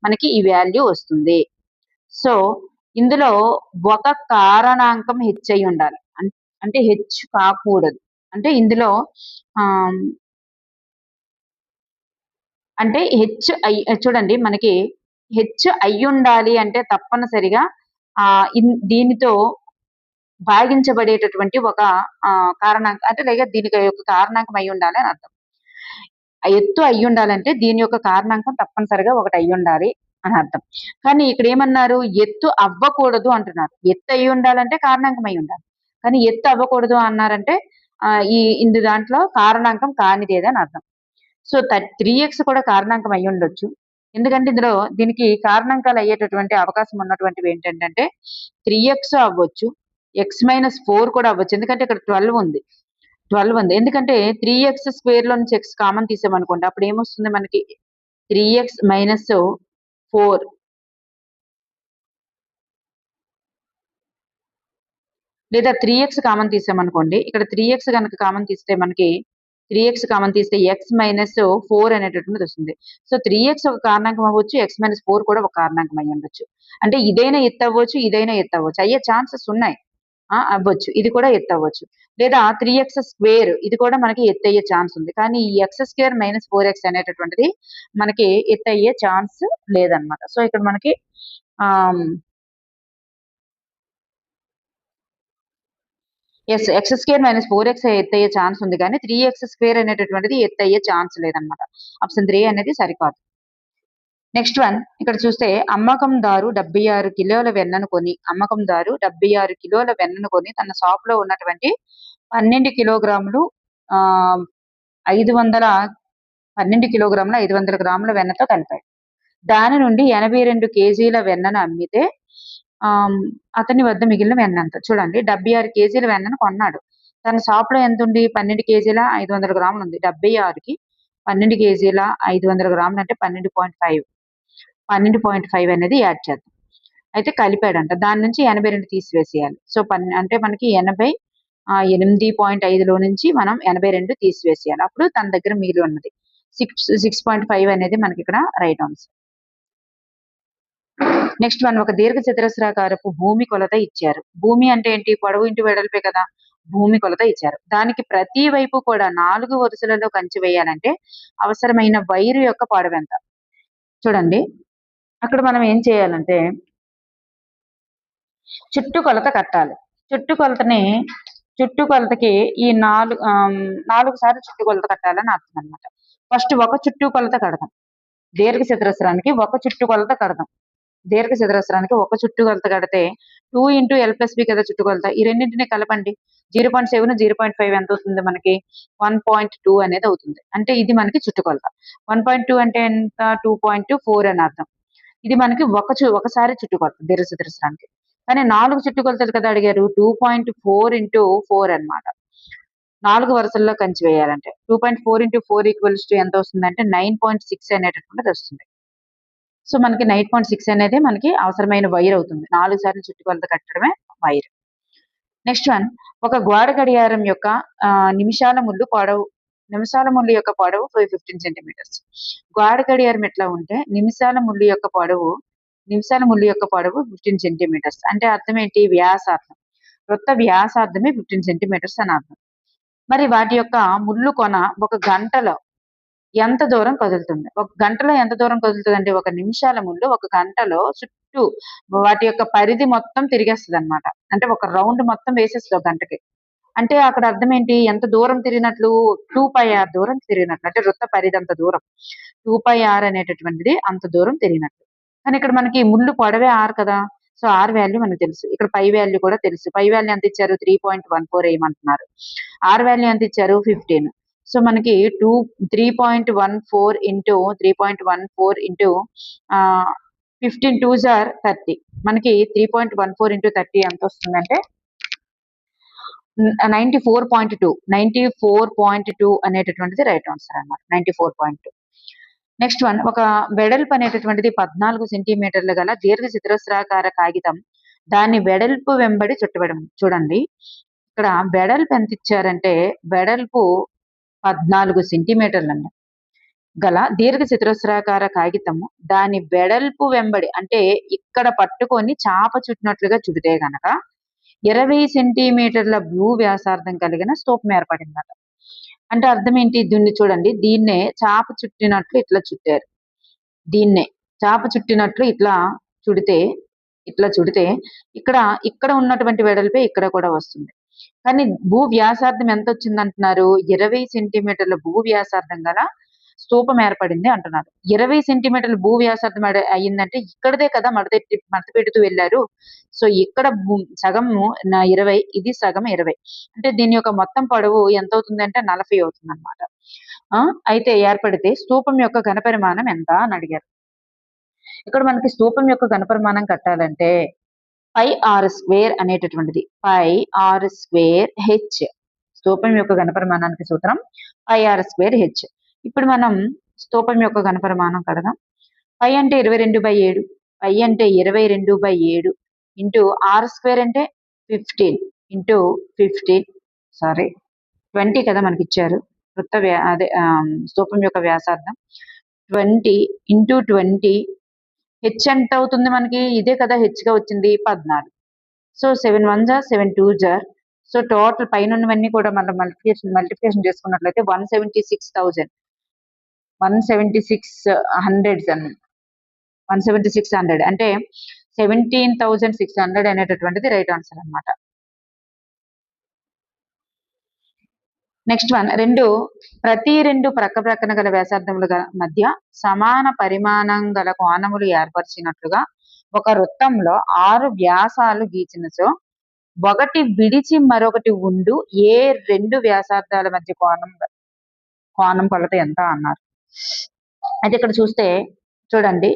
మనకి ఈ వాల్యూ వస్తుంది. సో ఇందులో ఒక కారణాంకం హెచ్ అయి ఉండాలి. అంటే హెచ్ కాకూడదు. అంటే ఇందులో అంటే హెచ్ చూడండి, మనకి హెచ్ అయి ఉండాలి అంటే తప్పనిసరిగా దీనితో భాగించబడేటటువంటి ఒక కారణాంకం, అంటే లేక దీనికి యొక్క కారణాంకం అయి ఉండాలి అని అర్థం. ఎత్తు అయి ఉండాలంటే దీని యొక్క కారణాంకం తప్పనిసరిగా ఒకటి అయి ఉండాలి అని అర్థం. కానీ ఇక్కడ ఏమన్నారు? ఎత్తు అవ్వకూడదు అంటున్నారు. ఎత్తు అయి ఉండాలంటే కారణాంకం అయి ఉండాలి. కానీ ఎత్తు అవ్వకూడదు అన్నారంటే ఇందు దాంట్లో కారణాంకం కానిదేది అని అర్థం. సో 3x కూడా కారణాంకం అయి ఉండొచ్చు. ఎందుకంటే ఇందులో దీనికి కారణాంకాలు అయ్యేటటువంటి అవకాశం ఉన్నటువంటివి ఏంటంటే 3x అవ్వచ్చు, x - 4 కూడా అవ్వచ్చు. ఎందుకంటే ఇక్కడ 12 ఉంది. ఎందుకంటే 3x స్క్వేర్ లో నుంచి x కామన్ తీసామనుకోండి, అప్పుడు ఏమొస్తుంది మనకి? 3x - 4 లేదా 3x కామన్ తీసామనుకోండి. ఇక్కడ 3x కనుక కామన్ తీస్తే మనకి 3x కామన్ తీస్తే x - 4 అనేటటువంటిది వస్తుంది. సో 3x ఒక కారణాంకం అవ్వచ్చు, x - 4 కూడా ఒక కారణాంకం అయ్యి ఉండొచ్చు. అంటే ఇదైనా ఎత్తు అవ్వచ్చు, ఇదైనా ఎత్తు అవ్వచ్చు. అయ్యే ఛాన్సెస్ ఉన్నాయి. అవ్వచ్చు, ఇది కూడా ఎత్తు అవ్వచ్చు. లేదా 3x స్క్వేర్ ఇది కూడా మనకి ఎత్తు అయ్యే ఛాన్స్ ఉంది. కానీ ఈ x² - 4x అనేటటువంటిది మనకి ఎత్తు అయ్యే ఛాన్స్ లేదనమాట. సో ఇక్కడ మనకి ఎస్ x² - 4x ఎత్తు అయ్యే ఛాన్స్ ఉంది, కానీ 3x² అనేటటువంటిది ఎత్తు అయ్యే ఛాన్స్ లేదనమాట. ఆప్షన్ 3 అనేది సరికాదు. నెక్స్ట్ వన్, ఇక్కడ చూస్తే అమ్మకందారు 76 కిలోల వెన్నను కొని తన షాప్ లో ఉన్నటువంటి 12 కిలోగ్రాములు 500 గ్రాముల వెన్నతో కలిపాడు. దాని నుండి 82 కేజీల వెన్నను అమ్మితే అతని వద్ద మిగిలిన వెన్న ఎంత? చూడండి, 76 కేజీల వెన్నను కొన్నాడు. తన షాప్ లో ఎంత ఉంది? 12 కేజీల 500 గ్రాములు ఉంది. 76కి 12 కేజీల 500 గ్రాములు అంటే 12.5. 12.5 అనేది యాడ్ చేద్దాం. అయితే కలిపాడంట. దాని నుంచి 82 తీసివేసేయాలి. సో, అంటే మనకి 8.5లో నుంచి మనం 82 తీసివేసేయాలి. అప్పుడు తన దగ్గర మిగిలి ఉన్నది 6.5 అనేది మనకి ఇక్కడ రైట్ ఆన్సర్. నెక్స్ట్ వన్, ఒక దీర్ఘ చతురస్రాకారపు భూమి కొలత ఇచ్చారు. భూమి అంటే ఏంటి? పొడవు ఇంటూ వెడల్పే కదా. భూమి కొలత ఇచ్చారు. దానికి ప్రతి వైపు కూడా 4 వరుసలలో కంచి వేయాలంటే అవసరమైన వైరు యొక్క పొడవు ఎంత? చూడండి, అక్కడ మనం ఏం చేయాలంటే చుట్టుకొలత కట్టాలి. చుట్టుకొలతకి ఈ 4 సార్లు చుట్టుకొలత కట్టాలని అర్థం అనమాట. ఫస్ట్ ఒక చుట్టుకొలత కడదాం. దీర్ఘ చతురస్రానికి ఒక చుట్టుకొలత కడదాం. దీర్ఘ చతురస్రానికి ఒక చుట్టుకొలత కడితే 2 ఇంటూ ఎల్ ప్లస్ బి కదా చుట్టుకొలత. ఈ రెండింటిని కలపండి. 0.7 0.5 ఎంత అవుతుంది మనకి? 1.2 అనేది అవుతుంది. అంటే ఇది మనకి చుట్టుకొలత. 1.2 అంటే ఎంత? 2.4 అని అర్థం. ఇది మనకి ఒకసారి చుట్టుకొలత దీర్ఘ చతురస్రానికి. కానీ 4 చుట్టుకొలతలు కదా అడిగారు. 2.4 ఇంటూ 4 అనమాట. 4 వరుసల్లో కంచి వేయాలంటే 2.4 ఇంటూ 4 ఈక్వల్స్ టు ఎంత వస్తుందంటే 9.6 అనేటటువంటిది వస్తుంది. సో మనకి 9.6 అనేది మనకి అవసరమైన వైర్ అవుతుంది. 4 సార్లు చుట్టుకొలత కట్టడమే వైర్. నెక్స్ట్ వన్, ఒక గోడ గడియారం యొక్క నిమిషాల ముళ్ళు యొక్క పొడవు 15 సెంటీమీటర్స్. గోడ గడియారం ఎట్లా ఉంటే నిమిషాల ముళ్ళు యొక్క పొడవు 15 సెంటీమీటర్స్. అంటే అర్థం ఏంటి? వ్యాసార్థం. వృత్త వ్యాసార్థమే 15 సెంటీమీటర్స్ అని అర్థం. మరి వాటి యొక్క ముళ్ళు కొన ఒక గంటలో ఎంత దూరం కదులుతుంది? ఒక గంటలో ఎంత దూరం కదులుతుంది అంటే, ఒక నిమిషాల ముళ్ళు ఒక గంటలో చుట్టూ వాటి యొక్క పరిధి మొత్తం తిరిగేస్తుంది అనమాట. అంటే ఒక రౌండ్ మొత్తం వేసేస్తుంది ఒక గంటకి. అంటే అక్కడ అర్థం ఏంటి? ఎంత దూరం తిరిగినట్లు? 2πr దూరం తిరిగినట్లు. అంటే వృత్త పరిధి అంత దూరం. 2πr అనేటటువంటిది అంత దూరం తిరిగినట్లు. కానీ ఇక్కడ మనకి ముళ్ళు పొడవే r కదా. సో r వాల్యూ మనకు తెలుసు. ఇక్కడ పై వాల్యూ కూడా తెలుసు. పై వాల్యూ ఎంత ఇచ్చారు? 3.14 వేయమంటున్నారు. r వాల్యూ ఎంత ఇచ్చారు? 15. సో మనకి 3.14 ఇంటూ 15 2s are 30. మనకి 3.14 ఇంటూ 30 ఎంత వస్తుందంటే 94.2 అనేటటువంటిది రైట్ ఆన్సర్ అన్నమాట. 94.2. నెక్స్ట్ వన్, ఒక వెడల్పు అనేటటువంటిది 14 సెంటీమీటర్లు గల దీర్ఘ చతురస్రాకార కాగితం దాని వెడల్పు వెంబడి చుట్టబడి. చూడండి, ఇక్కడ వెడల్పు ఎంత ఇచ్చారంటే వెడల్పు 14 సెంటీమీటర్లు గల దీర్ఘ చతురస్రాకార కాగితము దాని వెడల్పు వెంబడి, అంటే ఇక్కడ పట్టుకొని చాప చుట్టినట్లుగా చుడితే గనక 20 సెంటీమీటర్ల భూ వ్యాసార్థం కలిగిన స్తూపం ఏర్పడిందట. అంటే అర్థం ఏంటి? దీన్ని చూడండి, దీన్నే చాప చుట్టినట్లు ఇట్లా చుట్టారు. దీన్నే చాప చుట్టినట్లు ఇట్లా చుడితే ఇక్కడ ఉన్నటువంటి వెడల్పే ఇక్కడ కూడా వస్తుంది. కానీ భూ వ్యాసార్థం ఎంత వచ్చింది అంటున్నారు? 20 సెంటీమీటర్ల భూ వ్యాసార్థం గల స్తూపం ఏర్పడింది అంటున్నారు. 20 సెంటీమీటర్ల భూ వ్యాసార్థం అయ్యిందంటే ఇక్కడదే కదా మడత పెడుతూ వెళ్ళారు. సో ఇక్కడ సగం 20, ఇది సగం 20. అంటే దీని యొక్క మొత్తం పొడవు ఎంత అవుతుంది అంటే 40 అవుతుంది అనమాట. అయితే ఏర్పడితే స్తూపం యొక్క ఘనపరిమాణం ఎంత అని అడిగారు. ఇక్కడ మనకి స్తూపం యొక్క ఘనపరిమాణం కట్టాలంటే πr² అనేటటువంటిది πr² h. స్తూపం యొక్క ఘనపరిమాణానికి సూత్రం πr² h. ఇప్పుడు మనం స్తూపం యొక్క ఘనపరిమాణం కడదాం. π అంటే 22/7, π అంటే 22/7 ఇంటూ r² అంటే 15 ఇంటూ 20 కదా మనకి ఇచ్చారు. అదే స్తూపం యొక్క వ్యాసార్థం 20 ఇంటూ 20. హెచ్ ఎంత అవుతుంది మనకి? ఇదే కదా హెచ్ గా వచ్చింది 14. So 7 1s are 7 2s are. So total పైన ఉన్నవన్నీ కూడా మనం మల్టిప్లికేషన్ చేసుకున్నట్లయితే 17600 అంటే 17,600 అనేటటువంటిది రైట్ ఆన్సర్ అన్నమాట. నెక్స్ట్ వన్, ప్రతి రెండు ప్రక్కన గల వ్యాసార్థముల మధ్య సమాన పరిమాణం గల కోణములు ఏర్పరిచినట్లుగా ఒక వృత్తంలో 6 వ్యాసాలు గీచినచో ఒకటి విడిచి మరొకటి ఉండు ఏ 2 వ్యాసార్థాల మధ్య కోణం కొలత ఎంత అన్నారు. అయితే ఇక్కడ చూడండి,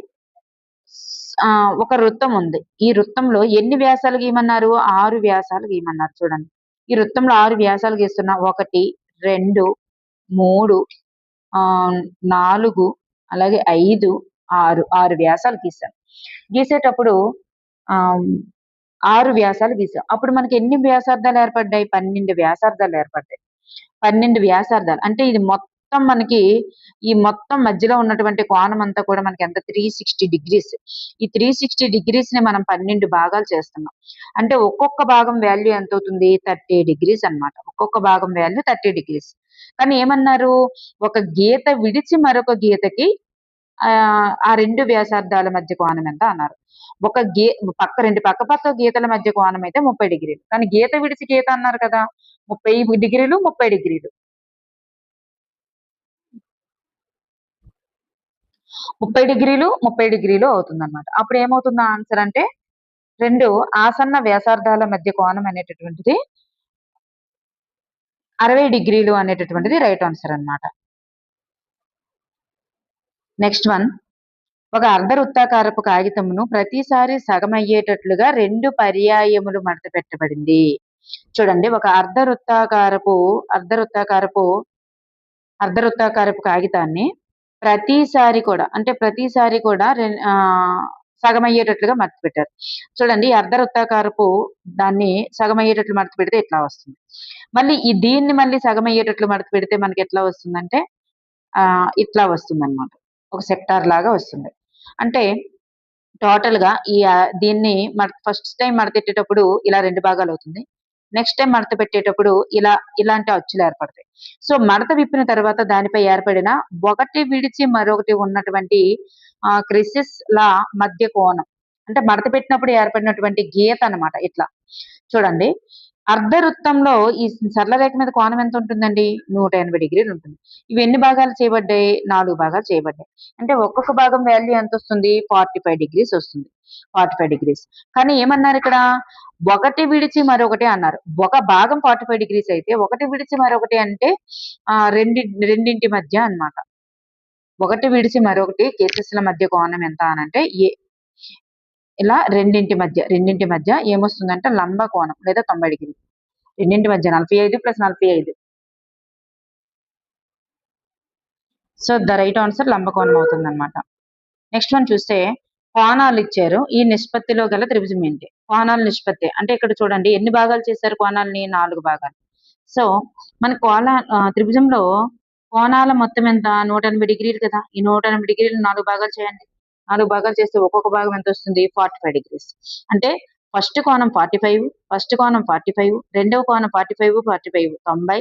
ఒక వృత్తం ఉంది. ఈ వృత్తంలో ఎన్ని వ్యాసాలు గీయమన్నారు? 6 వ్యాసాలు గీయమన్నారు. చూడండి, ఈ వృత్తంలో 6 వ్యాసాలు గీస్తున్నా. 1 2 3 4 అలాగే 5 ఆరు వ్యాసాలు గీసాను. గీసేటప్పుడు ఆ 6 వ్యాసాలు గీసాం. అప్పుడు మనకి ఎన్ని వ్యాసార్థాలు ఏర్పడ్డాయి? 12 వ్యాసార్థాలు ఏర్పడ్డాయి. 12 వ్యాసార్థాలు. అంటే ఇది మొత్తం మనకి ఈ మొత్తం మధ్యలో ఉన్నటువంటి కోణం అంతా కూడా మనకి ఎంత 360 డిగ్రీస్. ఈ 360 డిగ్రీస్ ని మనం 12 భాగాలు చేస్తున్నాం. అంటే ఒక్కొక్క భాగం వాల్యూ ఎంత అవుతుంది? 30 డిగ్రీస్ అన్నమాట. ఒక్కొక్క భాగం వాల్యూ 30 డిగ్రీస్. కానీ ఏమన్నారు? ఒక గీత విడిచి మరొక గీతకి ఆ 2 వ్యాసార్థాల మధ్య కోణం ఎంత అన్నారు. ఒక రెండు పక్క గీతల మధ్య కోణం అయితే 30 డిగ్రీలు. కానీ గీత విడిచి గీత అన్నారు కదా! 30 డిగ్రీలు, 30 డిగ్రీలు. 30 డిగ్రీలు, 30 డిగ్రీలు అవుతుందన్నమాట. అప్పుడు ఏమవుతుంది ఆన్సర్ అంటే 2 ఆసన్న వ్యాసార్థాల మధ్య కోణం అనేటటువంటిది 60 డిగ్రీలు అనేటటువంటిది రైట్ ఆన్సర్ అన్నమాట. నెక్స్ట్ వన్, ఒక అర్ధవృత్తాకారపు కాగితమును ప్రతిసారి సగమయ్యేటట్లుగా 2 పర్యాయములు మడత పెట్టబడింది. చూడండి, ఒక అర్ధవృత్తాకారపు కాగితాన్ని ప్రతిసారి కూడా సగమయ్యేటట్లుగా మడత పెట్టారు. చూడండి, అర్ధవృత్తాకారపు దాన్ని సగమయ్యేటట్లు మడత పెడితే ఇట్లా వస్తుంది. మళ్ళీ దీన్ని మళ్ళీ సగమయ్యేటట్లు మడత పెడితే మనకి ఎట్లా వస్తుందంటే ఇట్లా వస్తుందన్నమాట. ఒక సెక్టార్ లాగా వస్తుంది. అంటే టోటల్ గా దీన్ని ఫస్ట్ టైం మడతెట్టేటప్పుడు ఇలా 2 భాగాలు అవుతుంది. నెక్స్ట్ టైం మడత పెట్టేటప్పుడు ఇలాంటి అచ్చులు ఏర్పడతాయి. సో మడత విప్పిన తర్వాత దానిపై ఏర్పడిన ఒకటి విడిచి మరొకటి ఉన్నటువంటి క్రిసిస్ ల మధ్య కోణం, అంటే మడత పెట్టినప్పుడు ఏర్పడినటువంటి గీత అన్నమాట. ఇట్లా చూడండి, అర్ధవృత్తంలో ఈ సరళ రేఖ మీద కోణం ఎంత ఉంటుందండి? 180 డిగ్రీలు ఉంటుంది. ఇవి ఎన్ని భాగాలు చేయబడ్డాయి? 4 భాగాలు చేయబడ్డాయి. అంటే ఒక్కొక్క భాగం వాల్యూ ఎంత వస్తుంది? 45 డిగ్రీస్ వస్తుంది. 45 డిగ్రీస్. కానీ ఏమన్నారు ఇక్కడ? ఒకటి విడిచి మరొకటి అన్నారు. ఒక భాగం 45 డిగ్రీస్ అయితే ఒకటి విడిచి మరొకటి అంటే రెండింటి మధ్య అన్నమాట. ఒకటి విడిచి మరొకటి కేసెస్ల మధ్య కోణం ఎంత అనంటే ఇలా రెండింటి మధ్య ఏమొస్తుందంటే లంబ కోణం లేదా 90 డిగ్రీలు. రెండింటి మధ్య 45 + 45. సో ద రైట్ ఆన్సర్ లంబకోణం అవుతుంది అనమాట. నెక్స్ట్ వన్ చూస్తే, కోణాలు ఇచ్చారు. ఈ నిష్పత్తిలో గల త్రిభుజం ఏంటి? కోణాల నిష్పత్తి అంటే ఇక్కడ చూడండి, ఎన్ని భాగాలు చేశారు కోణాలని? 4 భాగాలు. సో మన త్రిభుజంలో కోణాల మొత్తం ఎంత? 180 డిగ్రీలు కదా. ఈ 180 డిగ్రీలు 4 భాగాలు చేయండి. 4 భాగాలు చేస్తే ఒక్కొక్క భాగం ఎంత వస్తుంది? 45 డిగ్రీస్. అంటే ఫస్ట్ కోణం 45, రెండవ కోణం 45, 90,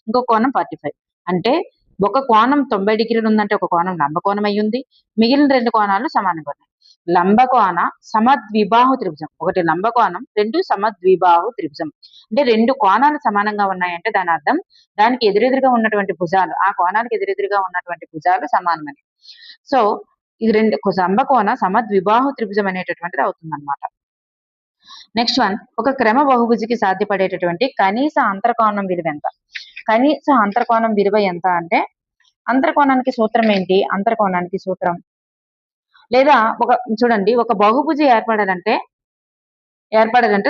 ఇంకో కోణం 45. అంటే ఒక కోణం 90 డిగ్రీలు ఉందంటే ఒక కోణం లంబకోణం అయ్యింది. మిగిలిన 2 కోణాలు సమానంగా ఉన్నాయి. లంబకోణ సమద్విబాహు త్రిభుజం. ఒకటి లంబకోణం, 2 సమద్విబాహు త్రిభుజం. అంటే 2 కోణాలు సమానంగా ఉన్నాయంటే దాని అర్థం దానికి ఎదురెదురుగా ఉన్నటువంటి భుజాలు, ఆ కోణానికి ఎదురెదురుగా ఉన్నటువంటి భుజాలు సమానమని. సో ఇది లంబకోణ సమద్విబాహు త్రిభుజం అనేటటువంటిది అవుతుందన్నమాట. నెక్స్ట్ వన్, ఒక క్రమ బహుభుజికి సాధ్యపడేటటువంటి కనీస అంతర్కోణం విలువ ఎంత? కనీస అంతర్కోణం విలువ ఎంత అంటే, అంతర్కోణానికి సూత్రం ఏంటి? అంతర్కోణానికి సూత్రం లేదా చూడండి, ఒక బహుభుజి ఏర్పడాలంటే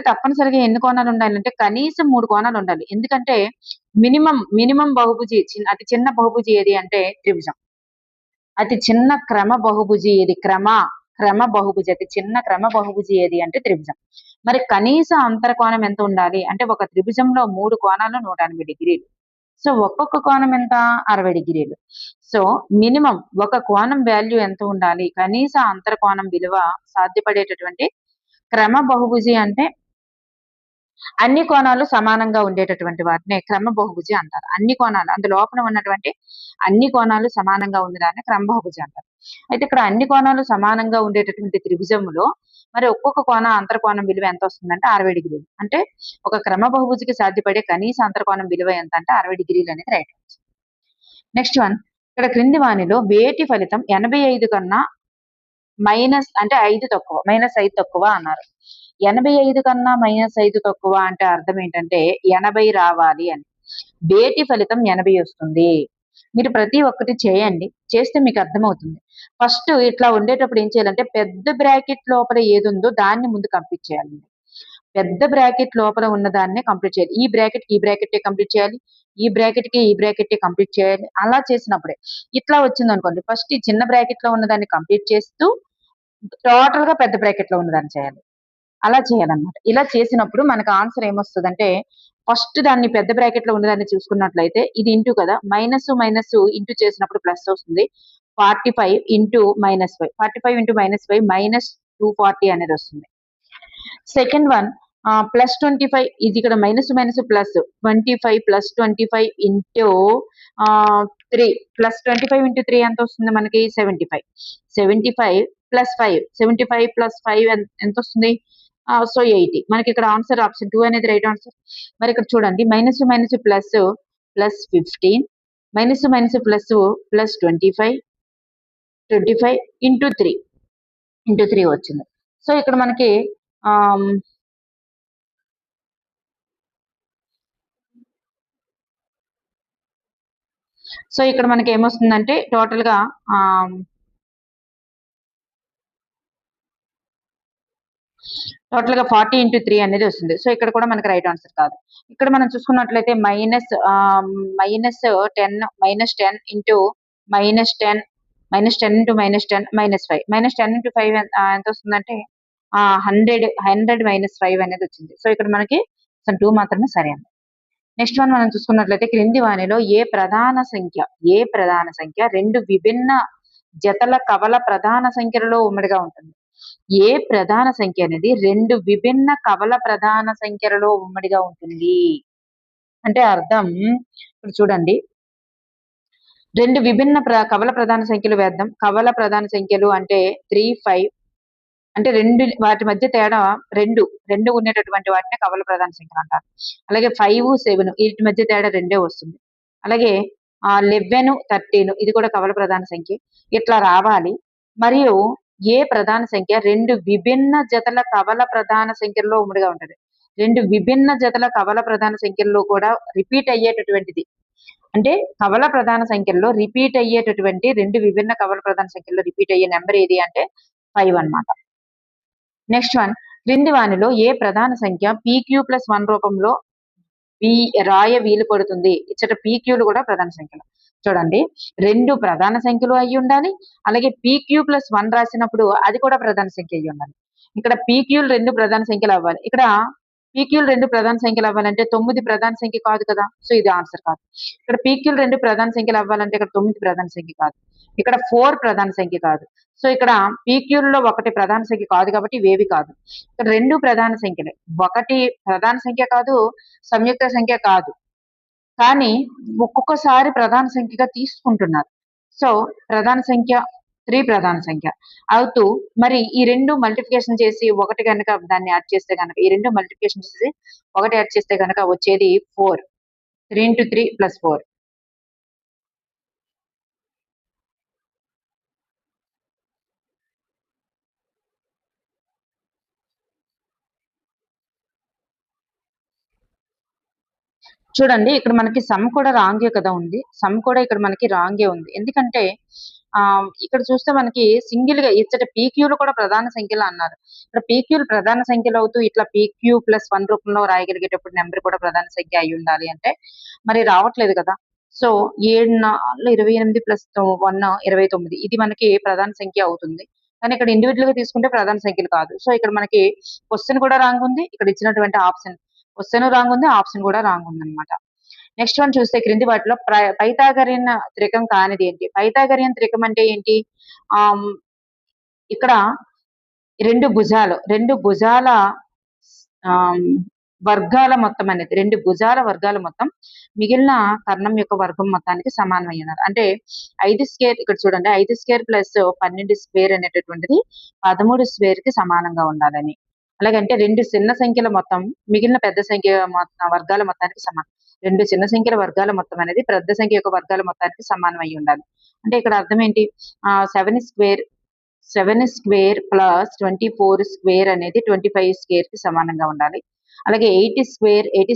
తప్పనిసరిగా ఎన్ని కోణాలు ఉండాలంటే కనీసం 3 కోణాలు ఉండాలి. ఎందుకంటే మినిమం బహుభుజి, అతి చిన్న బహుభుజి ఏది అంటే త్రిభుజం. అతి చిన్న క్రమ బహుభుజి ఏది? క్రమ బహుభుజి, అతి చిన్న క్రమ బహుభుజి ఏది అంటే త్రిభుజం. మరి కనీస అంతర్కోణం ఎంత ఉండాలి అంటే, ఒక త్రిభుజంలో 3 కోణాలు 180 డిగ్రీలు. సో ఒక్కొక్క కోణం ఎంత? 60 డిగ్రీలు. సో మినిమం ఒక కోణం వాల్యూ ఎంత ఉండాలి? కనీస అంతర్కోణం విలువ సాధ్యపడేటటువంటి క్రమ బహుభుజి అంటే అన్ని కోణాలు సమానంగా ఉండేటటువంటి వాటినే క్రమ బహుభుజి అంటారు. అన్ని కోణాలు, అందులోపల ఉన్నటువంటి అన్ని కోణాలు సమానంగా ఉండడాన్ని క్రమ బహుభుజి అంటారు. అయితే ఇక్కడ అన్ని కోణాలు సమానంగా ఉండేటటువంటి త్రిభుజంలో మరి ఒక్కొక్క అంతర్కోణం విలువ ఎంత వస్తుందంటే 60 డిగ్రీలు. అంటే ఒక క్రమ బహుభుజికి సాధ్యపడే కనీస అంతర్కోణం విలువ ఎంత అంటే 60 డిగ్రీలు అనేది రైట్ ఆన్సర్. నెక్స్ట్ వన్, ఇక్కడ క్రింది వానిలో వేటి ఫలితం 85 కన్నా -5 తక్కువ అన్నారు. 85 కన్నా -5 తక్కువ అంటే అర్థం ఏంటంటే 80 రావాలి అని. వేటి ఫలితం 80 వస్తుంది. మీరు ప్రతి ఒక్కటి చేయండి, చేస్తే మీకు అర్థమవుతుంది. ఫస్ట్ ఇట్లా ఉండేటప్పుడు ఏం చేయాలంటే పెద్ద బ్రాకెట్ లోపల ఏది ఉందో దాన్ని ముందు కంప్లీట్ చేయాలండి. పెద్ద బ్రాకెట్ లోపల ఉన్న దాన్నే కంప్లీట్ చేయాలి. ఈ బ్రాకెట్ ఈ బ్రాకెట్ కంప్లీట్ చేయాలి, ఈ బ్రాకెట్ కి ఈ బ్రాకెట్ కంప్లీట్ చేయాలి. అలా చేసినప్పుడే ఇట్లా వచ్చింది అనుకోండి, ఫస్ట్ ఈ చిన్న బ్రాకెట్ లో ఉన్న దాన్ని కంప్లీట్ చేస్తూ టోటల్ గా పెద్ద బ్రాకెట్ లో ఉన్న దాన్ని చేయాలి. అలా చేయాలన్నమాట. ఇలా చేసినప్పుడు మనకు ఆన్సర్ ఏమొస్తుందంటే, ఫస్ట్ దాన్ని పెద్ద బ్రాకెట్ లో ఉన్నదాన్ని చూసుకున్నట్లయితే ఇది ఇంటూ కదా, మైనస్ మైనస్ ఇంటూ చేసినప్పుడు ప్లస్ వస్తుంది. 45 ఇంటూ -5, 45 ఇంటూ -5 -240 అనేది వస్తుంది. సెకండ్ వన్ +25, ఇది ఇక్కడ minus minus plus 25 +25 into 3, +25 into 3 ఎంత వస్తుంది మనకి 75, 75 +5, 75 +5 ఎంత వస్తుంది, సో 80. మనకి ఇక్కడ ఆన్సర్ ఆప్షన్ 2 అనేది రైట్ ఆన్సర్. మరి ఇక్కడ చూడండి, minus minus plus +15, minus minus plus +25, 25 into 3 వచ్చింది. సో ఇక్కడ మనకి సో ఇక్కడ మనకి ఏమొస్తుందంటే టోటల్ గా 40 ఇంటూ 3 అనేది వస్తుంది. సో ఇక్కడ కూడా మనకి రైట్ ఆన్సర్ కాదు. ఇక్కడ మనం చూసుకున్నట్లయితే -10 ఇంటూ -10, -10 ఇంటూ -10 -5, -10 ఇంటూ 5 ఎంత వస్తుందంటే 100 -5 అనేది వచ్చింది. సో ఇక్కడ మనకి 2 మాత్రమే సరైనది. నెక్స్ట్ వన్ మనం చూసుకున్నట్లయితే, క్రింది వానిలో ఏ ప్రధాన సంఖ్య రెండు విభిన్న జతల కవల ప్రధాన సంఖ్యలలో ఉమ్మడిగా ఉంటుంది. ఏ ప్రధాన సంఖ్య అనేది రెండు విభిన్న కవల ప్రధాన సంఖ్యలలో ఉమ్మడిగా ఉంటుంది అంటే అర్థం, ఇప్పుడు చూడండి, రెండు విభిన్న కవల ప్రధాన సంఖ్యలు వేద్దాం. కవల ప్రధాన సంఖ్యలు అంటే 3, 5 అంటే వాటి మధ్య తేడా రెండు ఉండేటటువంటి వాటిని కవల ప్రధాన సంఖ్యలు అంటారు. అలాగే 5, 7 వీటి మధ్య తేడా 2 వస్తుంది. అలాగే 11, 13 ఇది కూడా కవల ప్రధాన సంఖ్య. ఇట్లా రావాలి. మరియు ఏ ప్రధాన సంఖ్య రెండు విభిన్న జతల కవల ప్రధాన సంఖ్యల్లో ఉమ్మడిగా ఉంటుంది. రెండు విభిన్న జతల కవల ప్రధాన సంఖ్యల్లో కూడా రిపీట్ అయ్యేటటువంటిది. అంటే కవల ప్రధాన సంఖ్యల్లో రిపీట్ అయ్యేటటువంటి రెండు విభిన్న కవల ప్రధాన సంఖ్యల్లో రిపీట్ అయ్యే నెంబర్ ఏది అంటే 5 అన్నమాట. నెక్స్ట్ వన్, క్రింది వానిలో ఏ ప్రధాన సంఖ్య PQ+1 రూపంలో రాయ వీలు పడుతుంది. ఇచ్చట PQలు కూడా ప్రధాన సంఖ్యలు. చూడండి, రెండు ప్రధాన సంఖ్యలు అయి ఉండాలి, అలాగే PQ+1 రాసినప్పుడు అది కూడా ప్రధాన సంఖ్య అయి ఉండాలి. ఇక్కడ PQలు రెండు ప్రధాన సంఖ్యలు అవ్వాలి. ఇక్కడ PQలు రెండు ప్రధాన సంఖ్యలు అవ్వాలంటే 9 ప్రధాన సంఖ్య కాదు కదా, సో ఇది ఆన్సర్ కాదు. ఇక్కడ PQలు రెండు ప్రధాన సంఖ్యలు అవ్వాలంటే ఇక్కడ 9 ప్రధాన సంఖ్య కాదు, ఇక్కడ 4 ప్రధాన సంఖ్య కాదు. సో ఇక్కడ PQల్లో ఒకటి ప్రధాన సంఖ్య కాదు కాబట్టి ఇవేవి కాదు. ఇక్కడ రెండు ప్రధాన సంఖ్యలే, ఒకటి ప్రధాన సంఖ్య కాదు, సంయుక్త సంఖ్య కాదు, కానీ ఒక్కొక్కసారి ప్రధాన సంఖ్యగా తీసుకుంటున్నారు. సో ప్రధాన సంఖ్య 3 ప్రధాన సంఖ్య అవుతూ, మరి ఈ రెండు మల్టిప్లికేషన్ చేసి ఒకటి కనుక దాన్ని యాడ్ చేస్తే కనుక, ఈ రెండు మల్టిప్లికేషన్ చేసి ఒకటి యాడ్ చేస్తే కనుక వచ్చేది 4. 3 into 3 + 4. చూడండి, ఇక్కడ మనకి సమ్ కూడా రాంగే కదా ఉంది. సమ్ కూడా ఇక్కడ మనకి రాంగే ఉంది. ఎందుకంటే ఇక్కడ చూస్తే మనకి సింగిల్ గా ఇచ్చట PQలు కూడా ప్రధాన సంఖ్యలు అన్నారు. ఇక్కడ PQలు ప్రధాన సంఖ్యలు అవుతూ ఇట్లా PQ+1 రూపంలో రాయగలిగేటప్పుడు నెంబర్ కూడా ప్రధాన సంఖ్య అయి ఉండాలి అంటే మరి రావట్లేదు కదా. సో 7, 4, 28 + 1 29 ఇది మనకి ప్రధాన సంఖ్య అవుతుంది. కానీ ఇక్కడ ఇండివిజువల్ గా తీసుకుంటే ప్రధాన సంఖ్యలు కాదు. సో ఇక్కడ మనకి క్వశ్చన్ కూడా రాంగ్ ఉంది, ఇక్కడ ఇచ్చినటువంటి క్వశ్చన్ రాంగ్ ఉంది, ఆప్షన్ కూడా రాంగ్ ఉంది అనమాట. నెక్స్ట్ వన్ చూస్తే, క్రింది వాటిలో పైథాగరియన్ త్రికం కానిది ఏంటి. పైథాగరియన్ త్రికం అంటే ఏంటి, ఇక్కడ రెండు భుజాల వర్గాల మొత్తం అనేది, రెండు భుజాల వర్గాల మొత్తం మిగిలిన కర్ణం యొక్క వర్గం మొత్తానికి సమానమై ఉన్నారు. అంటే 5² ఇక్కడ చూడండి, 5² + 12² అనేటటువంటిది 13² కి సమానంగా ఉండాలని. అలాగంటే రెండు చిన్న సంఖ్యల మొత్తం మిగిలిన పెద్ద సంఖ్య వర్గాల మొత్తానికి సమానం. రెండు చిన్న సంఖ్యల వర్గాల మొత్తం అనేది పెద్ద సంఖ్య యొక్క వర్గాల మొత్తానికి సమానం అయి ఉండాలి. అంటే ఇక్కడ అర్థం ఏంటి, 7² + 24² అనేది 25² కి సమానంగా ఉండాలి. అలాగే 80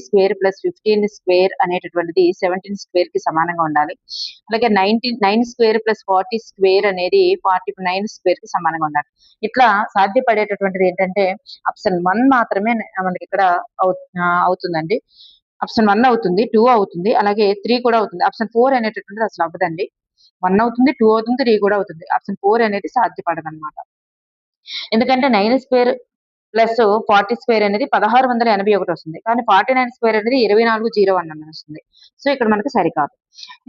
స్క్వేర్ ప్లస్ 15 స్క్వేర్ అనేటటువంటిది 17 స్క్వేర్ కి సమానంగా ఉండాలి. అలాగే 9 స్క్వేర్ ప్లస్ 40 స్క్వేర్ అనేది 49 స్క్వేర్ కి సమానంగా ఉండాలి. ఇట్లా సాధ్యపడేటటువంటిది ఏంటంటే ఆప్షన్ 1 మాత్రమే మనకి ఇక్కడ అవుతుందండి. ఆప్షన్ 1 అవుతుంది, 2 అవుతుంది, అలాగే 3 కూడా అవుతుంది. ఆప్షన్ 4 అనేటటువంటిది అసలు అవ్వదండి. 1 అవుతుంది, 2 అవుతుంది, 3 కూడా అవుతుంది. ఆప్షన్ 4 అనేది సాధ్యపడదన్నమాట. ఎందుకంటే 9 స్క్వేర్ ప్లస్ 40 స్క్వేర్ అనేది 1681 వస్తుంది. కానీ 49 స్క్వేర్ అనేది 2401 అని వస్తుంది. సో ఇక్కడ మనకు సరికాదు.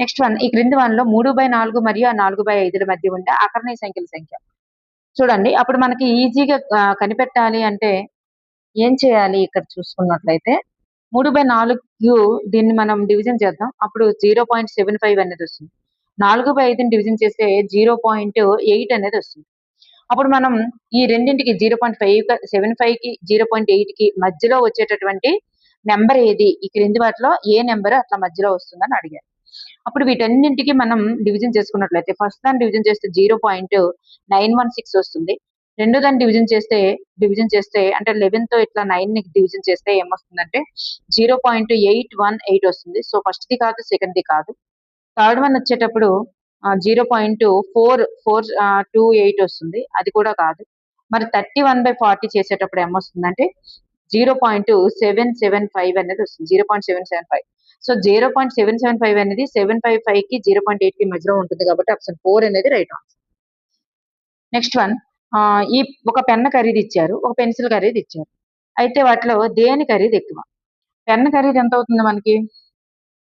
నెక్స్ట్ వన్, ఈ క్రింది వన్లో 3/4 మరియు 4/5 మధ్య ఉండే అకర్ణీయ సంఖ్యల సంఖ్య. చూడండి, అప్పుడు మనకి ఈజీగా కనిపెట్టాలి అంటే ఏం చేయాలి? ఇక్కడ చూసుకున్నట్లయితే 3/4 దీన్ని మనం డివిజన్ చేద్దాం. అప్పుడు 0.75 అనేది వస్తుంది. 4/5 డివిజన్ చేస్తే 0.8 అనేది వస్తుంది. అప్పుడు మనం ఈ రెండింటికి 0.75 కి 0.8 కి మధ్యలో వచ్చేటటువంటి నెంబర్ ఏది? ఈ క్రింది వాటిలో ఏ నెంబర్ అట్లా మధ్యలో వస్తుందని అడిగారు. అప్పుడు వీటన్నింటికి మనం డివిజన్ చేసుకున్నట్లయితే ఫస్ట్ దాన్ని డివిజన్ చేస్తే 0.916 వస్తుంది. రెండో దాన్ని డివిజన్ చేస్తే అంటే 11 తో ఇట్లా 9 ని డివిజన్ చేస్తే ఏమొస్తుందంటే 0.818 వస్తుంది. సో ఫస్ట్ ది కాదు, సెకండ్ ది కాదు. థర్డ్ వన్ వచ్చేటప్పుడు 0.4428 వస్తుంది. అది కూడా కాదు. మరి 31/40 చేసేటప్పుడు ఏమొస్తుందంటే 0.775 అనేది వస్తుంది. 0.775. సో 0.775 అనేది 755 కి 0.8 కి మధ్యలో ఉంటుంది కాబట్టి ఆప్షన్ 4 అనేది రైట్ ఆన్సర్. నెక్స్ట్ వన్, ఈ ఒక పెన్ ఖరీదు ఇచ్చారు, ఒక పెన్సిల్ ఖరీదు ఇచ్చారు. అయితే వాటిలో దేని ఖరీదు ఎక్కువ? పెన్ ఖరీదు ఎంత అవుతుంది మనకి?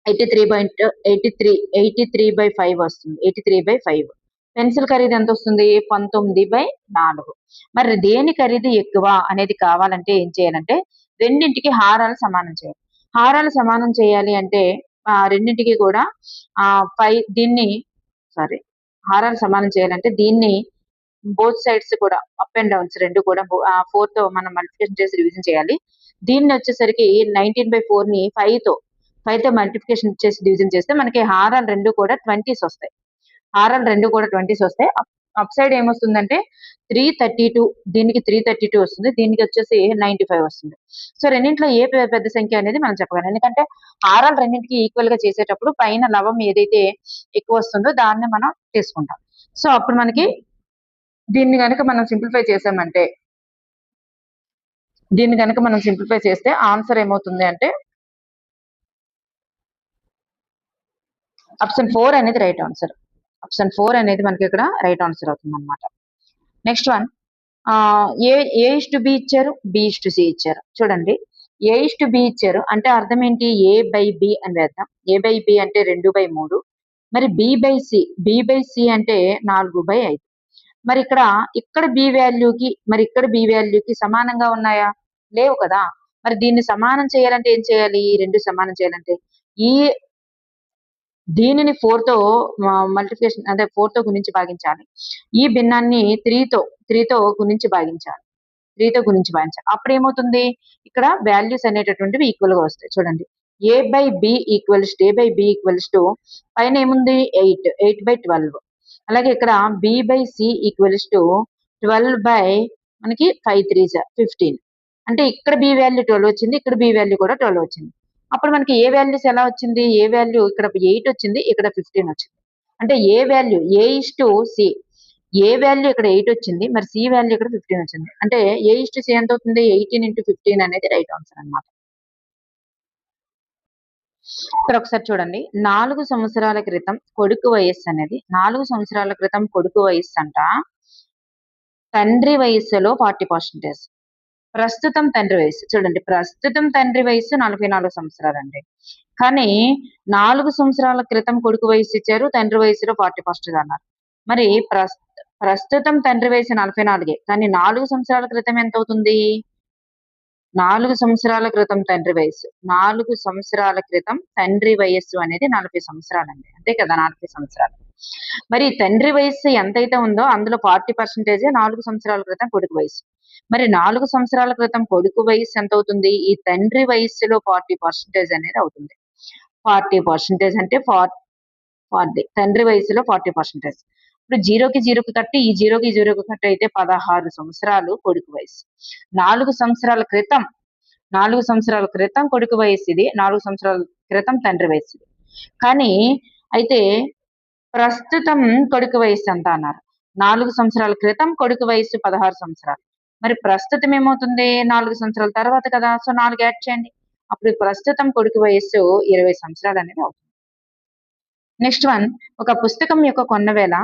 83/5 వస్తుంది. 83/5. పెన్సిల్ ఖరీదు ఎంత వస్తుంది? 19/4. మరి దేని ఖరీదు ఎక్కువ అనేది కావాలంటే ఏం చేయాలంటే రెండింటికి హారాలు సమానం చేయాలి. హారాలు సమానం చేయాలి అంటే రెండింటికి కూడా హారాలు సమానం చేయాలంటే దీన్ని బోత్ సైడ్స్ కూడా అప్ అండ్ డౌన్స్ రెండు కూడా 4 తో మనం మల్టిప్లికేషన్ చేసి డివిజన్ చేయాలి. దీన్ని వచ్చేసరికి 19/4 ని 5 తో మల్టిప్లికేషన్ చేసి డివిజన్ చేస్తే మనకి హారాలు రెండు కూడా 20s వస్తాయి. అప్ సైడ్ ఏమొస్తుందంటే 332, దీనికి 332 వస్తుంది, దీనికి వచ్చేసి 95 వస్తుంది. సో రెండింటిలో ఏ పెద్ద సంఖ్య అనేది మనం చెప్పగలం. ఎందుకంటే హారాలు రెండింటికి ఈక్వల్ గా చేసేటప్పుడు పైన లవం ఏదైతే ఎక్కువ వస్తుందో దాన్ని మనం తీసుకుంటాం. సో అప్పుడు మనకి దీన్ని కనుక మనం సింప్లిఫై చేస్తే ఆన్సర్ ఏమవుతుంది అంటే ఆప్షన్ 4 అనేది రైట్ ఆన్సర్. ఆప్షన్ 4 అనేది మనకి ఇక్కడ రైట్ ఆన్సర్ అవుతుంది అనమాట. నెక్స్ట్ వన్, A:B ఇచ్చారు, B:C ఇచ్చారు. చూడండి, A:B ఇచ్చారు అంటే అర్థం ఏంటి? A/B అని వేద్దాం. A/B అంటే 2/3. మరి B/C అంటే 4/5. మరి ఇక్కడ B వాల్యూకి ఇక్కడ B వాల్యూకి సమానంగా ఉన్నాయా? లేవు కదా. మరి దీన్ని సమానం చేయాలంటే ఏం చేయాలి? రెండు సమానం చేయాలంటే దీనిని 4 తో మల్టిప్లికేషన్ అంటే 4 తో గుణించి భాగించాలి. ఈ భిన్నాన్ని 3 తో గుణించి భాగించాలి. అప్పుడు ఏమవుతుంది? ఇక్కడ వాల్యూస్ అనేటటువంటివి ఈక్వల్ గా వస్తాయి. చూడండి, A/B ఈక్వల్స్ టు పైన ఏముంది? 8/12. అలాగే ఇక్కడ B/C ఈక్వల్స్ టు 12/5 అంటే ఇక్కడ B వాల్యూ 12 వచ్చింది, ఇక్కడ B వాల్యూ కూడా 12 వచ్చింది. అప్పుడు మనకి ఏ వాల్యూస్ ఎలా వచ్చింది? ఏ వాల్యూ ఇక్కడ 8 వచ్చింది, ఇక్కడ 15 వచ్చింది. అంటే ఏ వాల్యూ A:C, ఏ వాల్యూ ఇక్కడ 8 వచ్చింది, మరి C వాల్యూ ఇక్కడ 15 వచ్చింది. అంటే A:C ఎంత అవుతుంది? 18 × 15 అనేది రైట్ ఆన్సర్ అన్నమాట. ఇక్కడ ఒకసారి చూడండి, 4 సంవత్సరాల క్రితం కొడుకు వయస్సు అనేది 4 సంవత్సరాల క్రితం కొడుకు వయస్సు అంట తండ్రి వయస్సులో 40%. ప్రస్తుతం తండ్రి వయస్సు చూడండి, ప్రస్తుతం తండ్రి వయస్సు 44 సంవత్సరాలు అండి. కానీ 4 సంవత్సరాల క్రితం కొడుకు వయస్సు ఇచ్చారు, తండ్రి వయసులో 40% అన్నారు. మరి ప్రస్తుతం తండ్రి వయసు 44, కానీ 4 సంవత్సరాల క్రితం ఎంత అవుతుంది? 4 సంవత్సరాల క్రితం తండ్రి వయస్సు 4 సంవత్సరాల క్రితం తండ్రి వయస్సు అనేది 40 సంవత్సరాలండి. అంతే కదా, 40 సంవత్సరాలు. మరి తండ్రి వయస్సు ఎంతైతే ఉందో అందులో 40% 4 సంవత్సరాల క్రితం కొడుకు వయస్సు. మరి 4 సంవత్సరాల క్రితం కొడుకు వయస్సు ఎంత అవుతుంది? ఈ తండ్రి వయస్సులో 40% అనేది అవుతుంది. 40% అంటే 40 తండ్రి వయసులో 40%. ఇప్పుడు 0కి 0కి కట్టి ఈ 0కి 0కి కట్టి అయితే 16 సంవత్సరాలు కొడుకు వయసు. 4 సంవత్సరాల క్రితం 4 సంవత్సరాల క్రితం కొడుకు వయస్సు ఇది, 4 సంవత్సరాల క్రితం తండ్రి వయస్సు ఇది. కానీ అయితే ప్రస్తుతం కొడుకు వయస్సు ఎంత అన్నారు. 4 సంవత్సరాల క్రితం కొడుకు వయస్సు 16 సంవత్సరాలు. మరి ప్రస్తుతం ఏమవుతుంది? 4 సంవత్సరాల తర్వాత కదా! సో 4 యాడ్ చేయండి. అప్పుడు ప్రస్తుతం కొడుకు వయస్సు 20 సంవత్సరాలు అనేది అవుతుంది. నెక్స్ట్ వన్, ఒక పుస్తకం యొక్క కొన్న వేల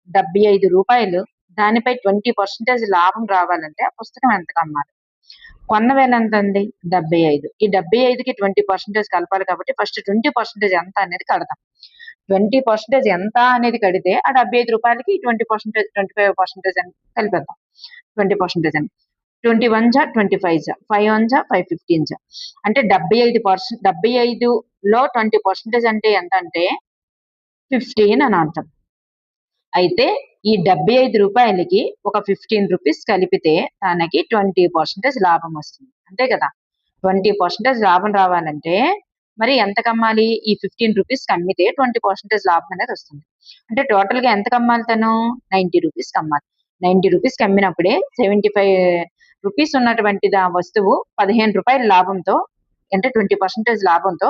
రూ. 75, దానిపై 20% లాభం రావాలంటే ఆ పుస్తకం ఎంతకు అమ్మాలి? కొన్న వేల ఎంత అండి? 75. ఈ 75కి 20% కలపాలి కాబట్టి ఫస్ట్ 20% ఎంత అనేది కడదాం. 20% ఎంత అనేది కడితే ఆ రూ. 75కి 20%, 25% అని కలిపేద్దాం. 20% అని 21 జా 25 జా 5 1 జా 5 15 జా అంటే 75%. 75లో 20% అంటే ఎంత అంటే 15 అని అర్థం. అయితే ఈ రూ. 75కి ఒక 15 రూపీస్ కలిపితే తనకి 20% లాభం వస్తుంది. అంతే కదా! 20% లాభం రావాలంటే మరి ఎంతకు అమ్మాలి? ఈ 15 రూపీస్కి అమ్మితే 20% లాభం అనేది వస్తుంది. అంటే టోటల్‌గా ఎంతకు అమ్మాలి తను? 90 రూపీస్కి అమ్మాలి. 90 రూపీస్కి అమ్మినప్పుడే 75 రూపీస్ ఉన్నటువంటి వస్తువు 15 రూపాయల లాభంతో, అంటే 20% లాభంతో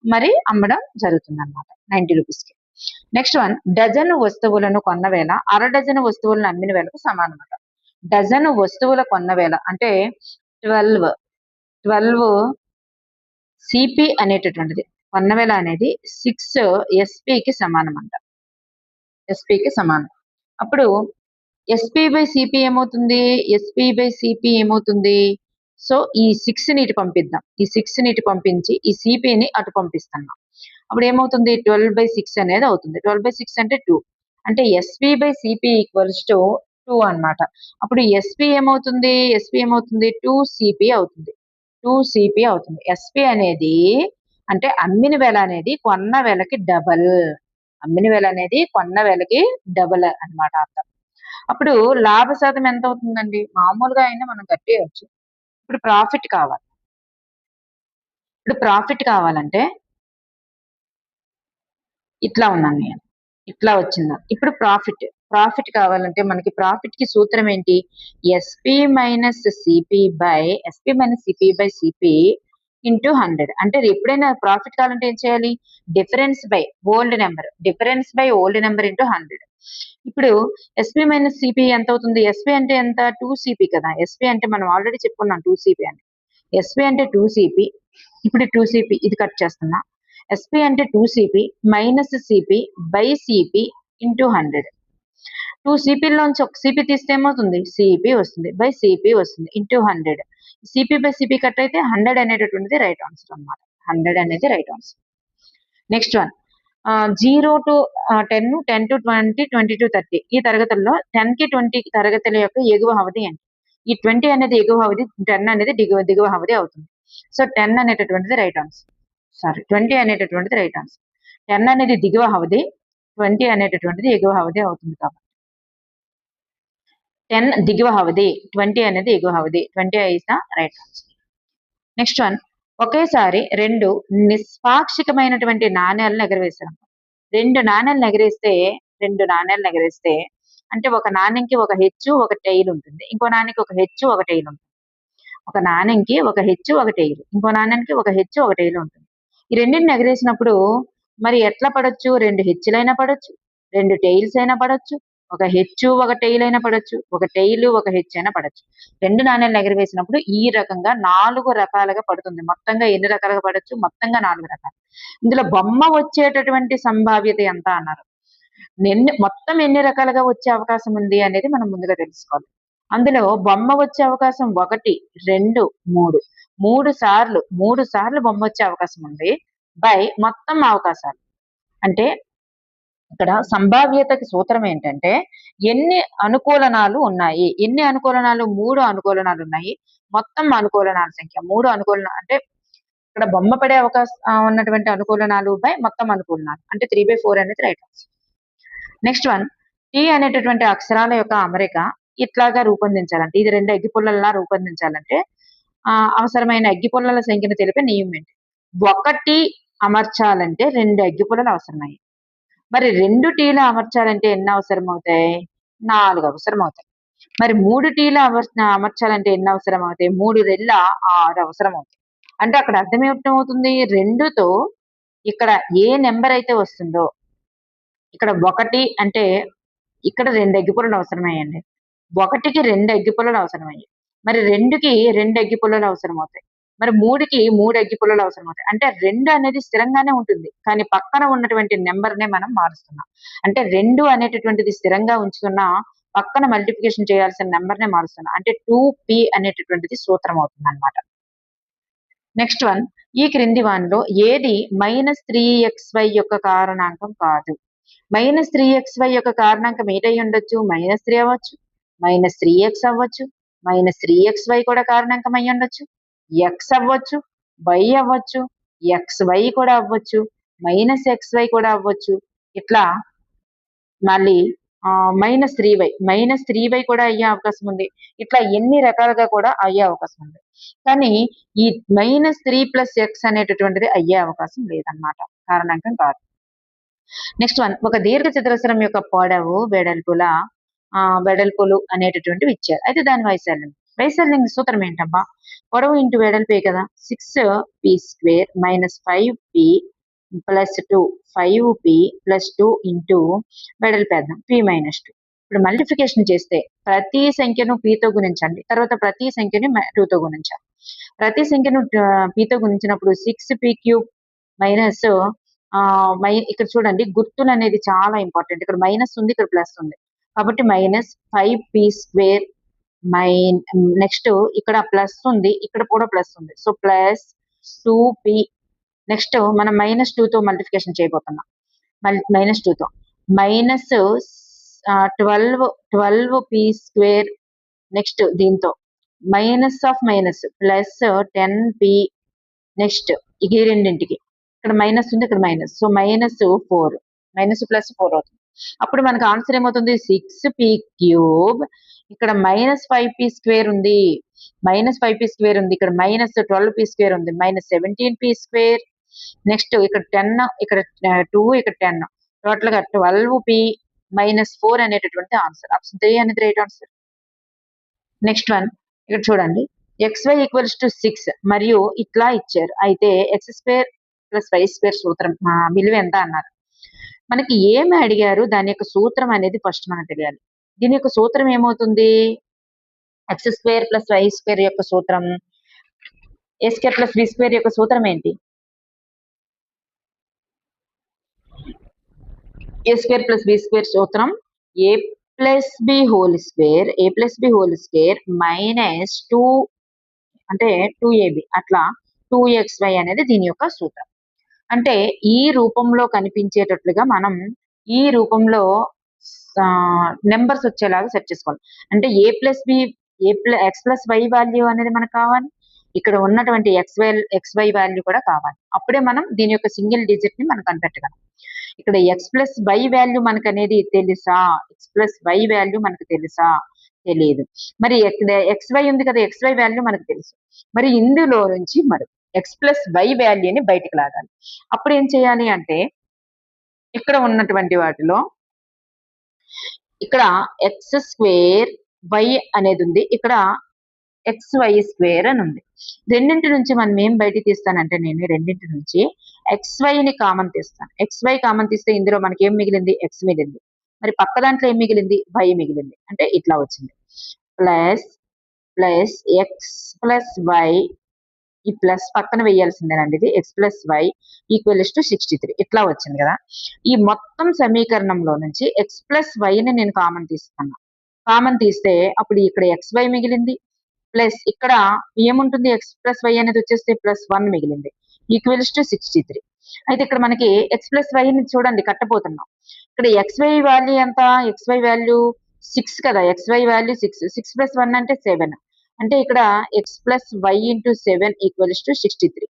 మరి అమ్మడం జరుగుతుందన్నమాట 90 రూపీస్కి. నెక్స్ట్ వన్, డజను వస్తువులను కొన్న వేల అర డజను వస్తువులను అమ్మిన వేలకు సమానమట. డజను వస్తువుల కొన్న వేల అంటే 12 సిపి అనేటటువంటిది, కొన్న వేల అనేది 6 ఎస్పికి సమానం అంట. ఎస్పికి సమానం. అప్పుడు ఎస్పి బై సిపి ఏమవుతుంది? ఎస్పి బై సిపి ఏమవుతుంది? సో ఈ 6ని ఇటు పంపిద్దాం. ఈ 6ని ఇటు పంపించి ఈ సిపిని అటు పంపిస్తున్నాం. అప్పుడు ఏమవుతుంది? 12/6 అనేది అవుతుంది. 12/6 అంటే 2. అంటే SP by CP equals to 2 అన్నమాట. అప్పుడు ఎస్పి ఏమవుతుంది? ఎస్పి ఏమవుతుంది? 2సిపి అవుతుంది. 2సిపి అవుతుంది. ఎస్పి అనేది అంటే అమ్మిన వేల అనేది కొన్న వేలకి డబల్. అమ్మిన వేల అనేది కొన్న వేలకి డబల్ అన్నమాట అర్థం. అప్పుడు లాభ శాతం ఎంత అవుతుందండి? మామూలుగా అయినా మనం కట్టేయచ్చు. ఇప్పుడు ప్రాఫిట్ కావాలి. ఇప్పుడు ప్రాఫిట్ కావాలంటే ఇట్లా ఉన్నాను నేను, ఇట్లా వచ్చిందా. ఇప్పుడు ప్రాఫిట్ కావాలంటే మనకి ప్రాఫిట్ కి సూత్రం ఏంటి? SP minus CP by CP into 100. అంటే ఎప్పుడైనా ప్రాఫిట్ కావాలంటే ఏం చేయాలి? Difference by old number into 100. ఇప్పుడు ఎస్పి మైనస్ సిపి ఎంత అవుతుంది? ఎస్పి అంటే ఎంత? 2సిపి కదా. ఎస్పి అంటే మనం ఆల్రెడీ చెప్పుకున్నాం 2సిపి అని. ఎస్పి అంటే 2సిపి. ఇప్పుడు 2సిపి ఇది కట్ చేస్తున్నా. ఎస్పి అంటే 2సిపి minus CP by CP into 100. 2సిపిలోంచి ఒక సిపి తీస్తే ఏమవుతుంది? సిపి వస్తుంది బై సిపి వస్తుంది into 100. CP by CP cut అయితే 100 అనేటటువంటిది రైట్ ఆన్సర్ అన్నమాట. 100 అనేది right answer. Next one, 0 to 10, 10 to 20, 20 to 30 ఈ తరగతుల్లో 10 కి 20 తరగతుల యొక్క ఎగువ అవధి ఏంటి? ఈ 20 అనేది ఎగువ అవధి, 10 అనేది దిగువ అవధి అవుతుంది. సో 10 అనేటటువంటిది రైట్ ఆన్సర్. 20 అనేటటువంటిది రైట్ ఆన్సర్. 10 అనేది దిగువ అవధి, 20 అనేటటువంటిది ఎగువ అవధి అవుతుంది కాబట్టి 10 దిగువ అవధి, 20 అనేది ఎగువ అవధి. 20 is the right answer. Next one, ఒకేసారి 2 నిష్పాక్షికమైనటువంటి నాణ్యాలను ఎగరవేశారు. 2 నాణ్యాలను ఎగరేస్తే అంటే ఒక నాణ్యంకి ఒక హెచ్చు ఒక టైల్ ఉంటుంది, ఇంకో నాణ్యానికి ఒక హెచ్చు ఒక టైల్ ఉంటుంది. ఒక నాణ్యంకి ఒక హెచ్చు ఒక టైల్, ఇంకో నాణ్యానికి ఒక హెచ్చు ఒక టైల్ ఉంటుంది. ఈ రెండింటిని ఎగరేసినప్పుడు మరి ఎట్లా పడొచ్చు? 2 హెచ్చులైనా పడొచ్చు, 2 టైల్స్ అయినా పడొచ్చు, ఒక హెచ్చు ఒక టైల్ అయినా పడొచ్చు, ఒక టైల్ ఒక హెచ్చు అయినా పడొచ్చు. 2 నాణ్యాలను ఎగరవేసినప్పుడు ఈ రకంగా 4 రకాలుగా పడుతుంది. మొత్తంగా ఎన్ని రకాలుగా పడొచ్చు? మొత్తంగా 4 రకాలు. ఇందులో బొమ్మ వచ్చేటటువంటి సంభావ్యత ఎంత అన్నారు. మొత్తం ఎన్ని రకాలుగా వచ్చే అవకాశం ఉంది అనేది మనం ముందుగా తెలుసుకోవాలి. అందులో బొమ్మ వచ్చే అవకాశం 1 2 3 3 సార్లు బొమ్మ వచ్చే అవకాశం ఉంది బై మొత్తం అవకాశాలు. అంటే ఇక్కడ సంభావ్యతకి సూత్రం ఏంటంటే ఎన్ని అనుకూలనాలు ఉన్నాయి. 3 అనుకూలనాలు ఉన్నాయి. మొత్తం అనుకూలనాల సంఖ్య 3 అంటే ఇక్కడ బొమ్మ పడే అవకాశం ఉన్నటువంటి అనుకూలనాలు బై మొత్తం అనుకూలనాలు అంటే 3/4 అనేది right answer. Next one, T అనేటటువంటి అక్షరాల యొక్క అమరిక ఇట్లాగా రూపొందించాలంటే, ఇది 2 అగ్గిపుల్లలా రూపొందించాలంటే అవసరమైన అగ్గిపుల్లల సంఖ్యను తెలిపే నియమం ఏంటి? 1 అమర్చాలంటే 2 అగ్గిపుల్లలు అవసరమయ్యాయి. మరి 2 టీలు అమర్చాలంటే ఎన్ని అవసరం అవుతాయి? 4 అవసరం అవుతాయి. మరి 3 టీలు అమర్చాలంటే ఎన్ని అవసరం అవుతాయి? 3 రెళ్ళ 6 అవసరం అవుతాయి. అంటే అక్కడ అర్థం ఏమవుతుంది? 2తో ఇక్కడ ఏ నెంబర్ అయితే వస్తుందో, ఇక్కడ 1 అంటే ఇక్కడ 2 అగ్గిపుల్లలు అవసరమయ్యండి. 1కి 2 అగ్గిపుల్లలు అవసరమయ్యాయి. మరి 2కి 2 అగ్గిపుల్లలు అవసరం అవుతాయి. మరి 3కి 3 అగ్గిపుల్లలు అవసరం అవుతాయి. అంటే 2 అనేది స్థిరంగానే ఉంటుంది. కానీ పక్కన ఉన్నటువంటి నెంబర్‌నే మనం మారుస్తున్నాం. అంటే 2 అనేటటువంటిది స్థిరంగా ఉంచుకున్న పక్కన మల్టిప్లికేషన్ చేయాల్సిన నెంబర్‌నే మారుస్తున్నాం. అంటే 2p అనేటటువంటిది సూత్రం అవుతుందన్నమాట. నెక్స్ట్ వన్, ఈ క్రింది వానిలో ఏది -3xy యొక్క కారణాంకం కాదు? -3xy యొక్క కారణాంకం ఏటై ఉండొచ్చు? -3 అవ్వచ్చు, -3x అవ్వచ్చు, -3xy కూడా కారణాంకం అయ్యి ఉండొచ్చు, x అవ్వచ్చు, y అవ్వచ్చు, xy కూడా అవ్వచ్చు, -xy కూడా అవ్వచ్చు. ఇట్లా మళ్ళీ -3y కూడా అయ్యే అవకాశం ఉంది. ఇట్లా ఎన్ని రకాలుగా కూడా అయ్యే అవకాశం ఉంది. కానీ ఈ -3+x అనేటటువంటిది అయ్యే అవకాశం లేదన్నమాట. కారణాంకం కాదు. నెక్స్ట్ వన్, ఒక దీర్ఘ చతురస్రం యొక్క పొడవు వెడల్పులు అనేటటువంటివి ఇచ్చారు. అయితే దాని వైశాల్యం సూత్రం ఏంటబ్బా? పొడవు ఇంటూ వెడల్పే కదా. 6p² - 5p + 2 5p + 2 into వెడల్పేద్దాం p-2. ఇప్పుడు మల్టిప్లికేషన్ చేస్తే ప్రతి సంఖ్యను pతో గుణించండి, తర్వాత ప్రతి సంఖ్యని 2తో గుణించాలి. ప్రతి సంఖ్యను pతో గుణించినప్పుడు 6p³ మైనస్ ఇక్కడ చూడండి, గుర్తులు అనేది చాలా ఇంపార్టెంట్. ఇక్కడ మైనస్ ఉంది, ఇక్కడ ప్లస్ ఉంది, కాబట్టి -5p² నెక్స్ట్ ఇక్కడ ప్లస్ ఉంది, ఇక్కడ కూడా ప్లస్ ఉంది, సో +2p. నెక్స్ట్ మనం -2తో మల్టిప్లికేషన్ చేయబోతున్నాం. -2తో -12p². నెక్స్ట్ దీంతో -10p. నెక్స్ట్ ఈ రెండింటికి ఇక్కడ మైనస్ ఉంది, ఇక్కడ మైనస్, సో -4, -+4 అవుతుంది. అప్పుడు మనకు ఆన్సర్ ఏమవుతుంది? 6p³ ఇక్కడ -5p² ఉంది, -5p² ఉంది, ఇక్కడ -12p² ఉంది, -17p². నెక్స్ట్ ఇక్కడ 10, ఇక్కడ 2, ఇక్కడ 10, టోటల్ గా 12p -4 అనేటటువంటి ఆన్సర్. ఆప్షన్ 3 అనేది రైట్ ఆన్సర్. నెక్స్ట్ వన్, ఇక్కడ చూడండి, xy = 6 మరియు ఇట్లా ఇచ్చారు. అయితే x² + y² సూత్రం విలువ ఎంత అన్నారు. మనకి ఏమి అడిగారు, దాని యొక్క సూత్రం అనేది ఫస్ట్ మనకు తెలియాలి. దీని యొక్క సూత్రం ఏమవుతుంది? x² + y² యొక్క సూత్రం, a² + b² యొక్క సూత్రం ఏంటి? a² + b² సూత్రం a + b² -2 అంటే 2ab, అట్లా 2xy అనేది దీని యొక్క సూత్రం. అంటే ఈ రూపంలో కనిపించేటట్లుగా మనం ఈ రూపంలో నెంబర్స్ వచ్చేలాగా సెట్ చేసుకోవాలి. అంటే x + y వాల్యూ అనేది మనకు కావాలి, ఇక్కడ ఉన్నటువంటి xy వాల్యూ కూడా కావాలి. అప్పుడే మనం దీని యొక్క సింగిల్ డిజిట్ ని మనం కనిపెట్టగలం. ఇక్కడ x + y వాల్యూ మనకు అనేది తెలుసా? x + y వాల్యూ మనకు తెలుసా? తెలియదు. మరి xy ఉంది కదా, xy వాల్యూ మనకు తెలుసు. మరి ఇందులో నుంచి మరి x + y వాల్యూని బయటికి లాగాలి. అప్పుడు ఏం చేయాలి అంటే ఇక్కడ ఉన్నటువంటి వాటిలో ఇక్కడ x² y అనేది ఉంది, ఇక్కడ xy² అని ఉంది. రెండింటి నుంచి మనం ఏం బయటికి తీస్తానంటే నేను రెండింటి నుంచి xyని కామన్ తీస్తాను. xy కామన్ తీస్తే ఇందులో మనకి ఏం మిగిలింది? x మిగిలింది. మరి పక్క దాంట్లో ఏం మిగిలింది? y మిగిలింది. అంటే ఇట్లా వచ్చింది, ప్లస్ x + y, ఈ ప్లస్ పక్కన వేయాల్సిందేనండి, ఇది x + y = 63 ఇట్లా వచ్చింది కదా. ఈ మొత్తం సమీకరణంలో నుంచి x + yని నేను కామన్ తీస్తున్నాను. కామన్ తీస్తే అప్పుడు ఇక్కడ xy మిగిలింది, ప్లస్ ఇక్కడ ఏముంటుంది? x + y అనేది వచ్చేస్తే +1 మిగిలింది, = 63. అయితే ఇక్కడ మనకి x + yని చూడండి కట్టబోతున్నాం. ఇక్కడ xy వాల్యూ ఎంత? xy వాల్యూ 6 కదా, xy వాల్యూ 6, 6 + 1 అంటే 7. అంటే ఇక్కడ x + y × 7 = 63.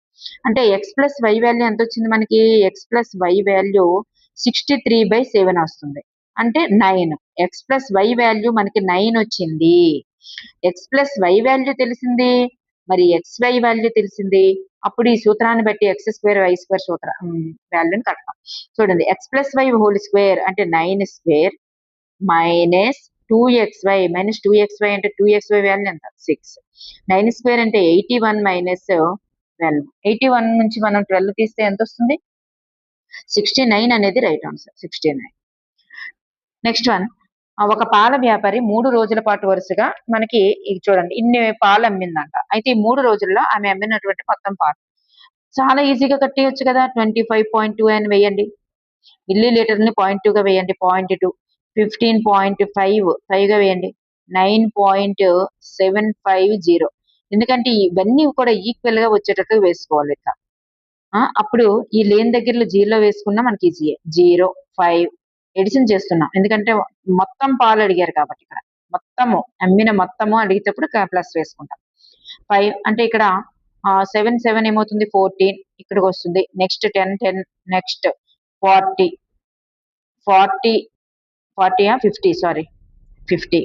అంటే x + y వాల్యూ ఎంత వచ్చింది మనకి? x + y వాల్యూ 63/7 వస్తుంది, అంటే 9. x + y వాల్యూ మనకి 9 వచ్చింది. x + y వాల్యూ తెలిసింది, మరి xy వాల్యూ తెలిసింది. అప్పుడు ఈ సూత్రాన్ని బట్టి x² y² సూత్రం వాల్యూని కడతాం. చూడండి, x + y² అంటే 9² - 2xy మైనస్ 2xy అంటే 2xy వాల్యూ ఎంత 6. 9 స్క్వేర్ అంటే 81 మైనస్ 12. 81 నుంచి మనం 12 తీస్తే ఎంత వస్తుంది 69 అనేది రైట్ ఆన్సర్ 69. నెక్స్ట్ వన్, ఒక పాల వ్యాపారి 3 రోజుల పాటు వరుసగా మనకి ఇది చూడండి ఇన్ని పాలు అమ్మిందంట. అయితే ఈ 3 రోజుల్లో ఆమె అమ్మినటువంటి మొత్తం పాలు చాలా ఈజీగా కట్టేయచ్చు కదా. 25.2 అని వేయండి, మిల్లీ లీటర్ని 0.2గా వేయండి, 0.2, 15.5 గా వేయండి, 9.750. ఎందుకంటే ఇవన్నీ కూడా ఈక్వల్ గా వచ్చేటట్టు వేసుకోవాలి ఇట్లా. అప్పుడు ఈ లేని దగ్గరలో జీరో వేసుకున్నా మనకి ఈజీయే. 0, 5 ఎడిషన్ చేస్తున్నాం ఎందుకంటే మొత్తం పాలు అడిగారు కాబట్టి ఇక్కడ మొత్తము అమ్మిన మొత్తము అడిగేటప్పుడు ప్లస్ వేసుకుంటాం. 5 అంటే ఇక్కడ 7 7 ఏమవుతుంది 14 ఇక్కడికి వస్తుంది. నెక్స్ట్ 10 10, నెక్స్ట్ 40 40 50 సారీ 50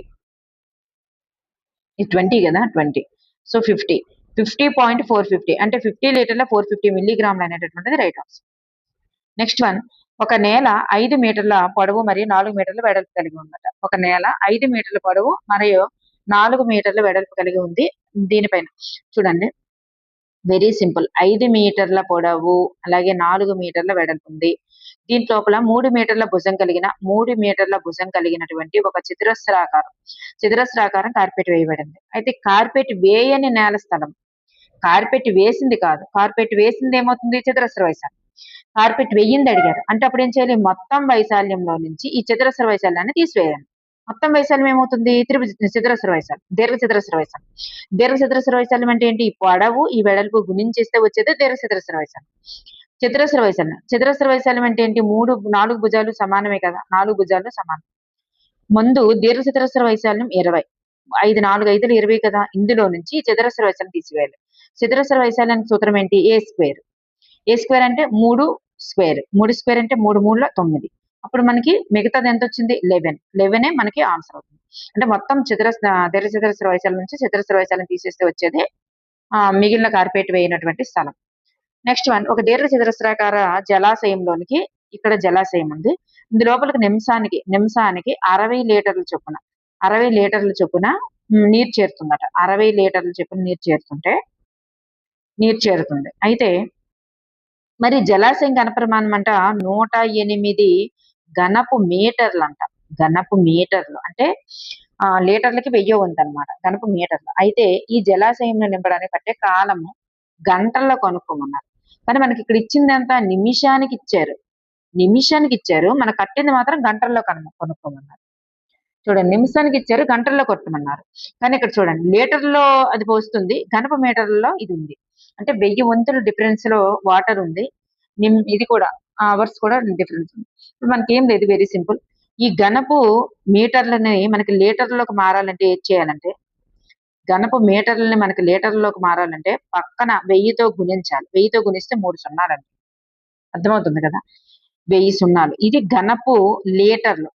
ఇది 20 కదా 20. సో 50.450 అంటే 50 లీటర్ల 450 మిల్లీగ్రాములు అనేటటువంటిది రైట్ ఆన్సర్. నెక్స్ట్ వన్, ఒక నేల 5 మీటర్ల పొడవు మరియు 4 మీటర్ల వెడల్పు కలిగి ఉందట. ఒక నేల 5 మీటర్ల పొడవు మరియు 4 మీటర్ల వెడల్పు కలిగి ఉంది. దీనిపైన చూడండి వెరీ సింపుల్, 5 మీటర్ల పొడవు అలాగే 4 మీటర్ల వెడల్పు ఉంది. దీని లోపల 3 మీటర్ల భుజం కలిగినటువంటి ఒక చతురస్రాకారం కార్పెట్ వేయబడింది. అయితే కార్పెట్ వేయని నేల స్థలం, కార్పెట్ వేసింది కాదు, కార్పెట్ వేసింది ఏమవుతుంది చతురస్ర వైశాల్యం, కార్పెట్ వెయ్యింది అడిగారు అంటే అప్పుడు ఏం చేయాలి మొత్తం వైశాల్యంలో నుంచి ఈ చతురస్ర వైశాల్యాన్ని తీసివేయాలి. మొత్తం వైశాల్యం ఏమవుతుంది చతురస్ర వైశాల్యం, దీర్ఘచతురస్ర వైశాల్యం అంటే ఏంటి ఈ పొడవు ఈ వెడల్పు గుణించేస్తే వచ్చేది దీర్ఘచతురస్ర వైశాల్యం. చతురస్ర వైశాల్యం అంటే ఏంటి 4 భుజాలు సమానమే కదా, 4 భుజాలు సమానం. ముందు దీర్ఘచతురస్ర వైశాల్యం 20, 5 4 5 20 కదా, ఇందులో నుంచి చతురస్ర వైశాల్యం తీసివేయాలి. చతురస్ర వైశాల్యానికి సూత్రం ఏంటి ఏ స్క్వేర్ అంటే 3 స్క్వేర్ అంటే 3 3 9. అప్పుడు మనకి మిగతాది ఎంత వచ్చింది 11 మనకి ఆన్సర్ అవుతుంది. అంటే మొత్తం దీర్ఘచతురస్ర వైశాల్యం నుంచి చతురస్ర వైశాల్యం తీసేస్తే వచ్చేది మిగిలిన కార్పెట్ వేయనటువంటి స్థలం. నెక్స్ట్ వన్, ఒక దీర్ఘచతురస్రాకార జలాశయంలోనికి ఇక్కడ జలాశయం ఉంది. ఇందు లోపలికి నిమిషానికి 60 లీటర్ల చొప్పున నీరు చేరుతుందట. 60 లీటర్ల చొప్పున నీరు చేరుతుంది. అయితే మరి జలాశయం ఘనపరిమాణం అంట 108 ఘనపు మీటర్లు అంటే లీటర్లకి 1000 ఉందన్నమాట ఘనపు మీటర్లు. అయితే ఈ జలాశయంలో నింపడానికి పట్టే కాలము గంటల్లో కనుక్కోమన్నారు. కానీ మనకి ఇక్కడ ఇచ్చింది ఎంత నిమిషానికి ఇచ్చారు, మన కట్టింది మాత్రం గంటల్లో కనుక్కోమన్నారు. చూడండి నిమిషానికి ఇచ్చారు, గంటల్లో కొట్టమన్నారు. కానీ ఇక్కడ చూడండి లీటర్లో అది పోస్తుంది, ఘనపు మీటర్లలో ఇది ఉంది. అంటే 1000 వంతుల డిఫరెన్స్ లో వాటర్ ఉంది. ఇది కూడా అవర్స్ కూడా డిఫరెన్స్ ఉంది. ఇప్పుడు మనకి ఏం లేదు, వెరీ సింపుల్. ఈ ఘనపు మీటర్లని మనకి లీటర్లోకి మారాలంటే ఏం చేయాలంటే ఘనపు మీటర్లని మనకి లీటర్లోకి మారాలంటే పక్కన 1000తో గుణించాలి. 1000తో గుణిస్తే 3 సున్నాలండి. అర్థమవుతుంది కదా, 1000 సున్నాలు. ఇది ఘనపు లీటర్లు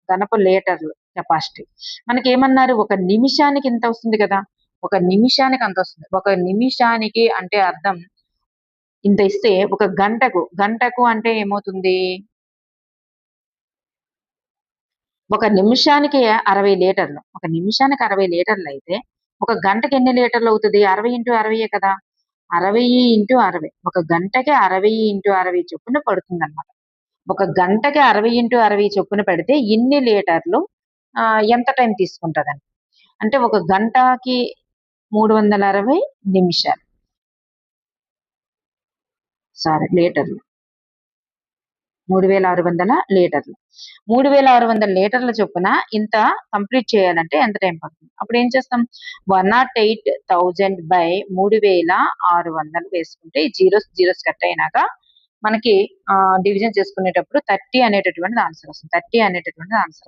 కెపాసిటీ. మనకి ఏమన్నారు ఒక నిమిషానికి ఇంత వస్తుంది కదా, ఒక నిమిషానికి అంత వస్తుంది. ఒక నిమిషానికి అంటే అర్థం ఇంత ఇస్తే ఒక గంటకు అంటే ఏమవుతుంది ఒక నిమిషానికి 60 లీటర్లు. ఒక నిమిషానికి 60 లీటర్లు అయితే ఒక గంటకి ఎన్ని లీటర్లు అవుతుంది 60 × 60 కదా, 60 × 60 ఒక గంటకి 60 × 60 చొప్పున పడుతుంది అనమాట. ఒక గంటకి 60 × 60 చొప్పున పెడితే ఇన్ని లీటర్లు ఎంత టైం తీసుకుంటుందండి అంటే ఒక గంటకి 360 నిమిషాలు లీటర్లు 3600 లీటర్లు. 3600 లీటర్ల చొప్పున ఇంత కంప్లీట్ చేయాలంటే ఎంత టైం పడుతుంది? అప్పుడు ఏం చేస్తాం 108,000/3600 వేసుకుంటే జీరోస్ కట్ అయినాక మనకి డివిజన్ చేసుకునేటప్పుడు 30 అనేటటువంటిది ఆన్సర్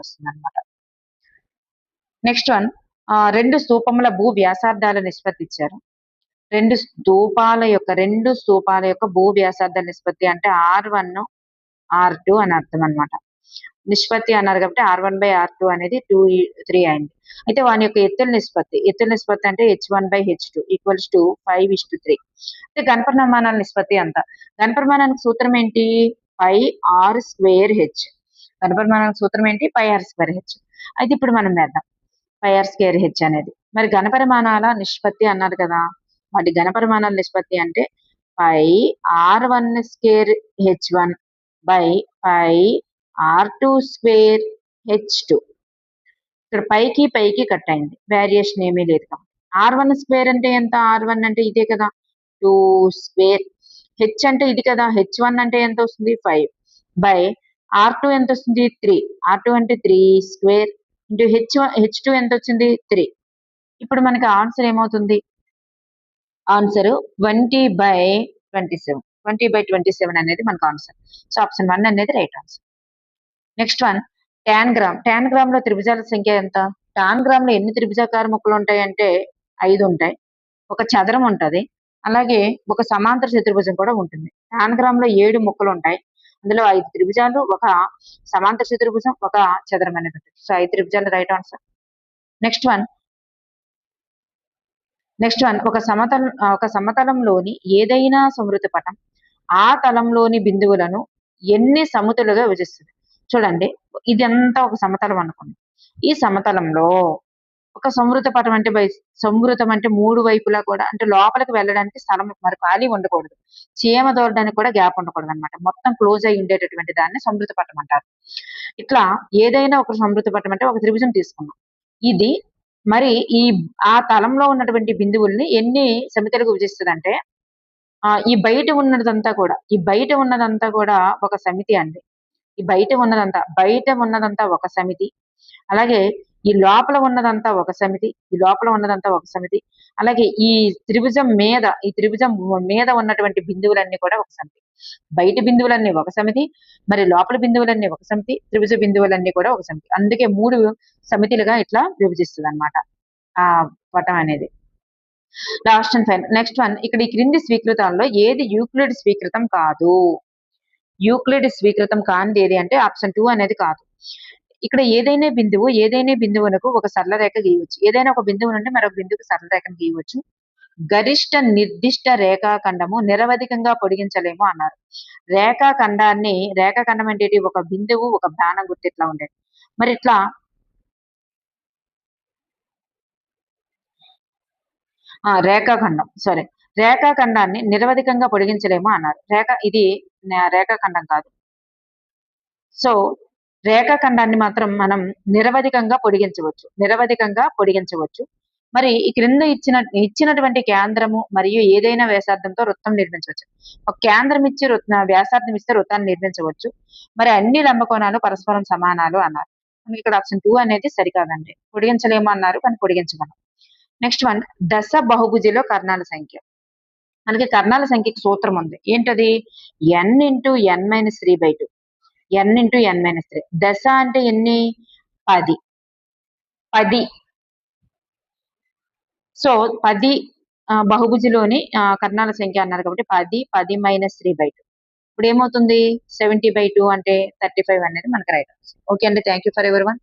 వస్తుంది అనమాట. నెక్స్ట్ వన్, 2 స్తూపముల భూ వ్యాసార్థాల నిష్పత్తి ఇచ్చారు. 2 స్తూపాల యొక్క భూ వ్యాసార్థ నిష్పత్తి అంటే R1 R2 అని అర్థం అనమాట. నిష్పత్తి అన్నారు కాబట్టి R1/R2 అనేది 3 అయింది. అయితే వాని యొక్క ఎత్తుల నిష్పత్తి అంటే H1/H2 = 5:3. అయితే ఘనపరిమాణాల నిష్పత్తి ఎంత? ఘనపరిమాణానికి సూత్రం ఏంటి πr²h. ఘనపరిమాణానికి సూత్రం ఏంటి πr²h. అయితే ఇప్పుడు మనం వేద్దాం. పై ఆర్ స్క్వేర్ హెచ్ అనేది. మరి ఘనపరిమాణాల నిష్పత్తి అన్నారు కదా, వాటి ఘనపరిమాణాల నిష్పత్తి అంటే pi R1 square H1 by pi R2 square H2. ఇక్కడ పైకి కట్ అయింది, వేరియేషన్ ఏమీ లేదు కాబట్టి. R1 స్క్వేర్ అంటే ఎంత? R1 అంటే ఇదే కదా, 2 స్క్వేర్. హెచ్ అంటే ఇది కదా, H1 అంటే ఎంత వస్తుంది? 5 బై R2 ఎంత వస్తుంది? 3. R2 అంటే 3 స్క్వేర్ ఇంటూ H2 ఎంత వచ్చింది? 3. ఇప్పుడు మనకి ఆన్సర్ ఏమవుతుంది? ఆన్సర్ 20/27. 20/27 అనేది మనకు ఆన్సర్. సో ఆప్షన్ 1 అనేది right answer. Next one, tan gram. Tan gram లో త్రిభుజాల సంఖ్య ఎంత? టాన్ గ్రామ్ లో ఎన్ని త్రిభుజాకార ముక్కలు ఉంటాయి అంటే 5 ఉంటాయి. ఒక చదరం ఉంటది, అలాగే ఒక సమాంతర చతుర్భుజం కూడా ఉంటుంది. టాన్ గ్రామ్ లో 7 ముక్కలు ఉంటాయి. అందులో 5 త్రిభుజాలు, ఒక సమాంతర చతుర్భుజం, ఒక చదరం అనేది ఉంటుంది. సో 5 త్రిభుజాలు రైట్ ఆన్సర్. నెక్స్ట్ వన్, ఒక సమతలంలోని ఏదైనా సమృద్ధ పటం ఆ తలంలోని బిందువులను ఎన్ని సముతులుగా విభజిస్తుంది? చూడండి, ఇదంతా ఒక సమతలం అనుకోండి. ఈ సమతలంలో ఒక సమృద్ధ పటం అంటే సమృద్ధం అంటే 3 వైపులా కూడా, అంటే లోపలికి వెళ్ళడానికి స్థలం మరి ఖాళీ ఉండకూడదు, చీమ దూరడానికి కూడా గ్యాప్ ఉండకూడదు అనమాట. మొత్తం క్లోజ్ అయి ఉండేటటువంటి దాన్ని సమృద్ధ పటం అంటారు. ఇట్లా ఏదైనా ఒక సమృద్ధ పటం అంటే ఒక త్రిభుజం తీసుకున్నాం. ఇది మరి ఆ తలంలో ఉన్నటువంటి బిందువుల్ని ఎన్ని సమితులుగా విభజిస్తుందంటే, ఈ బయట ఉన్నదంతా కూడా ఒక సమితి అండి. ఈ బయట ఉన్నదంతా ఒక సమితి. అలాగే ఈ లోపల ఉన్నదంతా ఒక సమితి. అలాగే ఈ త్రిభుజం మీద ఉన్నటువంటి బిందువులన్నీ కూడా ఒక సమితి. బయట బిందువులన్నీ ఒక సమితి, మరి లోపల బిందువులన్నీ ఒక సమితి, త్రిభుజ బిందువులన్నీ కూడా ఒక సమితి. అందుకే 3 సమితిలుగా ఇట్లా విభజిస్తుంది అనమాట ఆ పటం అనేది. Last and final. Next one, ఇక్కడ ఈ క్రింది స్వీకృతాల్లో ఏది యూక్లిడ్ స్వీకృతం కాదు? యూక్లిడ్ స్వీకృతం కానిది ఏది అంటే ఆప్షన్ 2 అనేది కాదు. ఇక్కడ ఏదైనా బిందువునకు ఒక సరళ రేఖ గీయవచ్చు. ఏదైనా ఒక బిందువు నుండి మరొక బిందువుకి సరళ రేఖను గీయవచ్చు. గరిష్ట నిర్దిష్ట రేఖాఖండము నిరవధికంగా పొడిగించలేము అన్నారు. రేఖాఖండం అంటే ఒక బిందువు, ఒక బాణం గుర్తు ఇట్లా ఉండేది. మరి ఇట్లా రేఖాఖండాన్ని నిరవధికంగా పొడిగించలేము అన్నారు. ఇది రేఖాఖండం కాదు. సో రేఖాఖండాన్ని మాత్రం మనం నిరవధికంగా పొడిగించవచ్చు. మరి ఈ క్రింద ఇచ్చినటువంటి కేంద్రము మరియు ఏదైనా వ్యాసార్థంతో వృత్తం నిర్మించవచ్చు. ఒక కేంద్రం ఇచ్చి వ్యాసార్థం ఇస్తే వృత్తాన్ని నిర్మించవచ్చు. మరి అన్ని లంబకోణాలు పరస్పరం సమానాలు అన్నారు. ఇక్కడ ఆప్షన్ 2 అనేది సరికాదండి. పొడిగించలేము అన్నారు, కానీ పొడిగించగలం. నెక్స్ట్ వన్, దశ బహుభుజిలో కర్ణాల సంఖ్య. మనకి కర్ణాల సంఖ్యకి సూత్రం ఉంది. ఏంటది? n × n-3/2. n × n-3. దశ అంటే ఎన్ని? 10. సో 10 బహుభుజిలోని కర్ణాల సంఖ్య అన్నారు కాబట్టి 10 - 3/2. ఇప్పుడు ఏమవుతుంది? 70/2 అంటే 35 అనేది మనకి రైట్ ఆన్సర్. ఓకే అండి, థ్యాంక్ యూ ఫర్ ఎవరీవన్.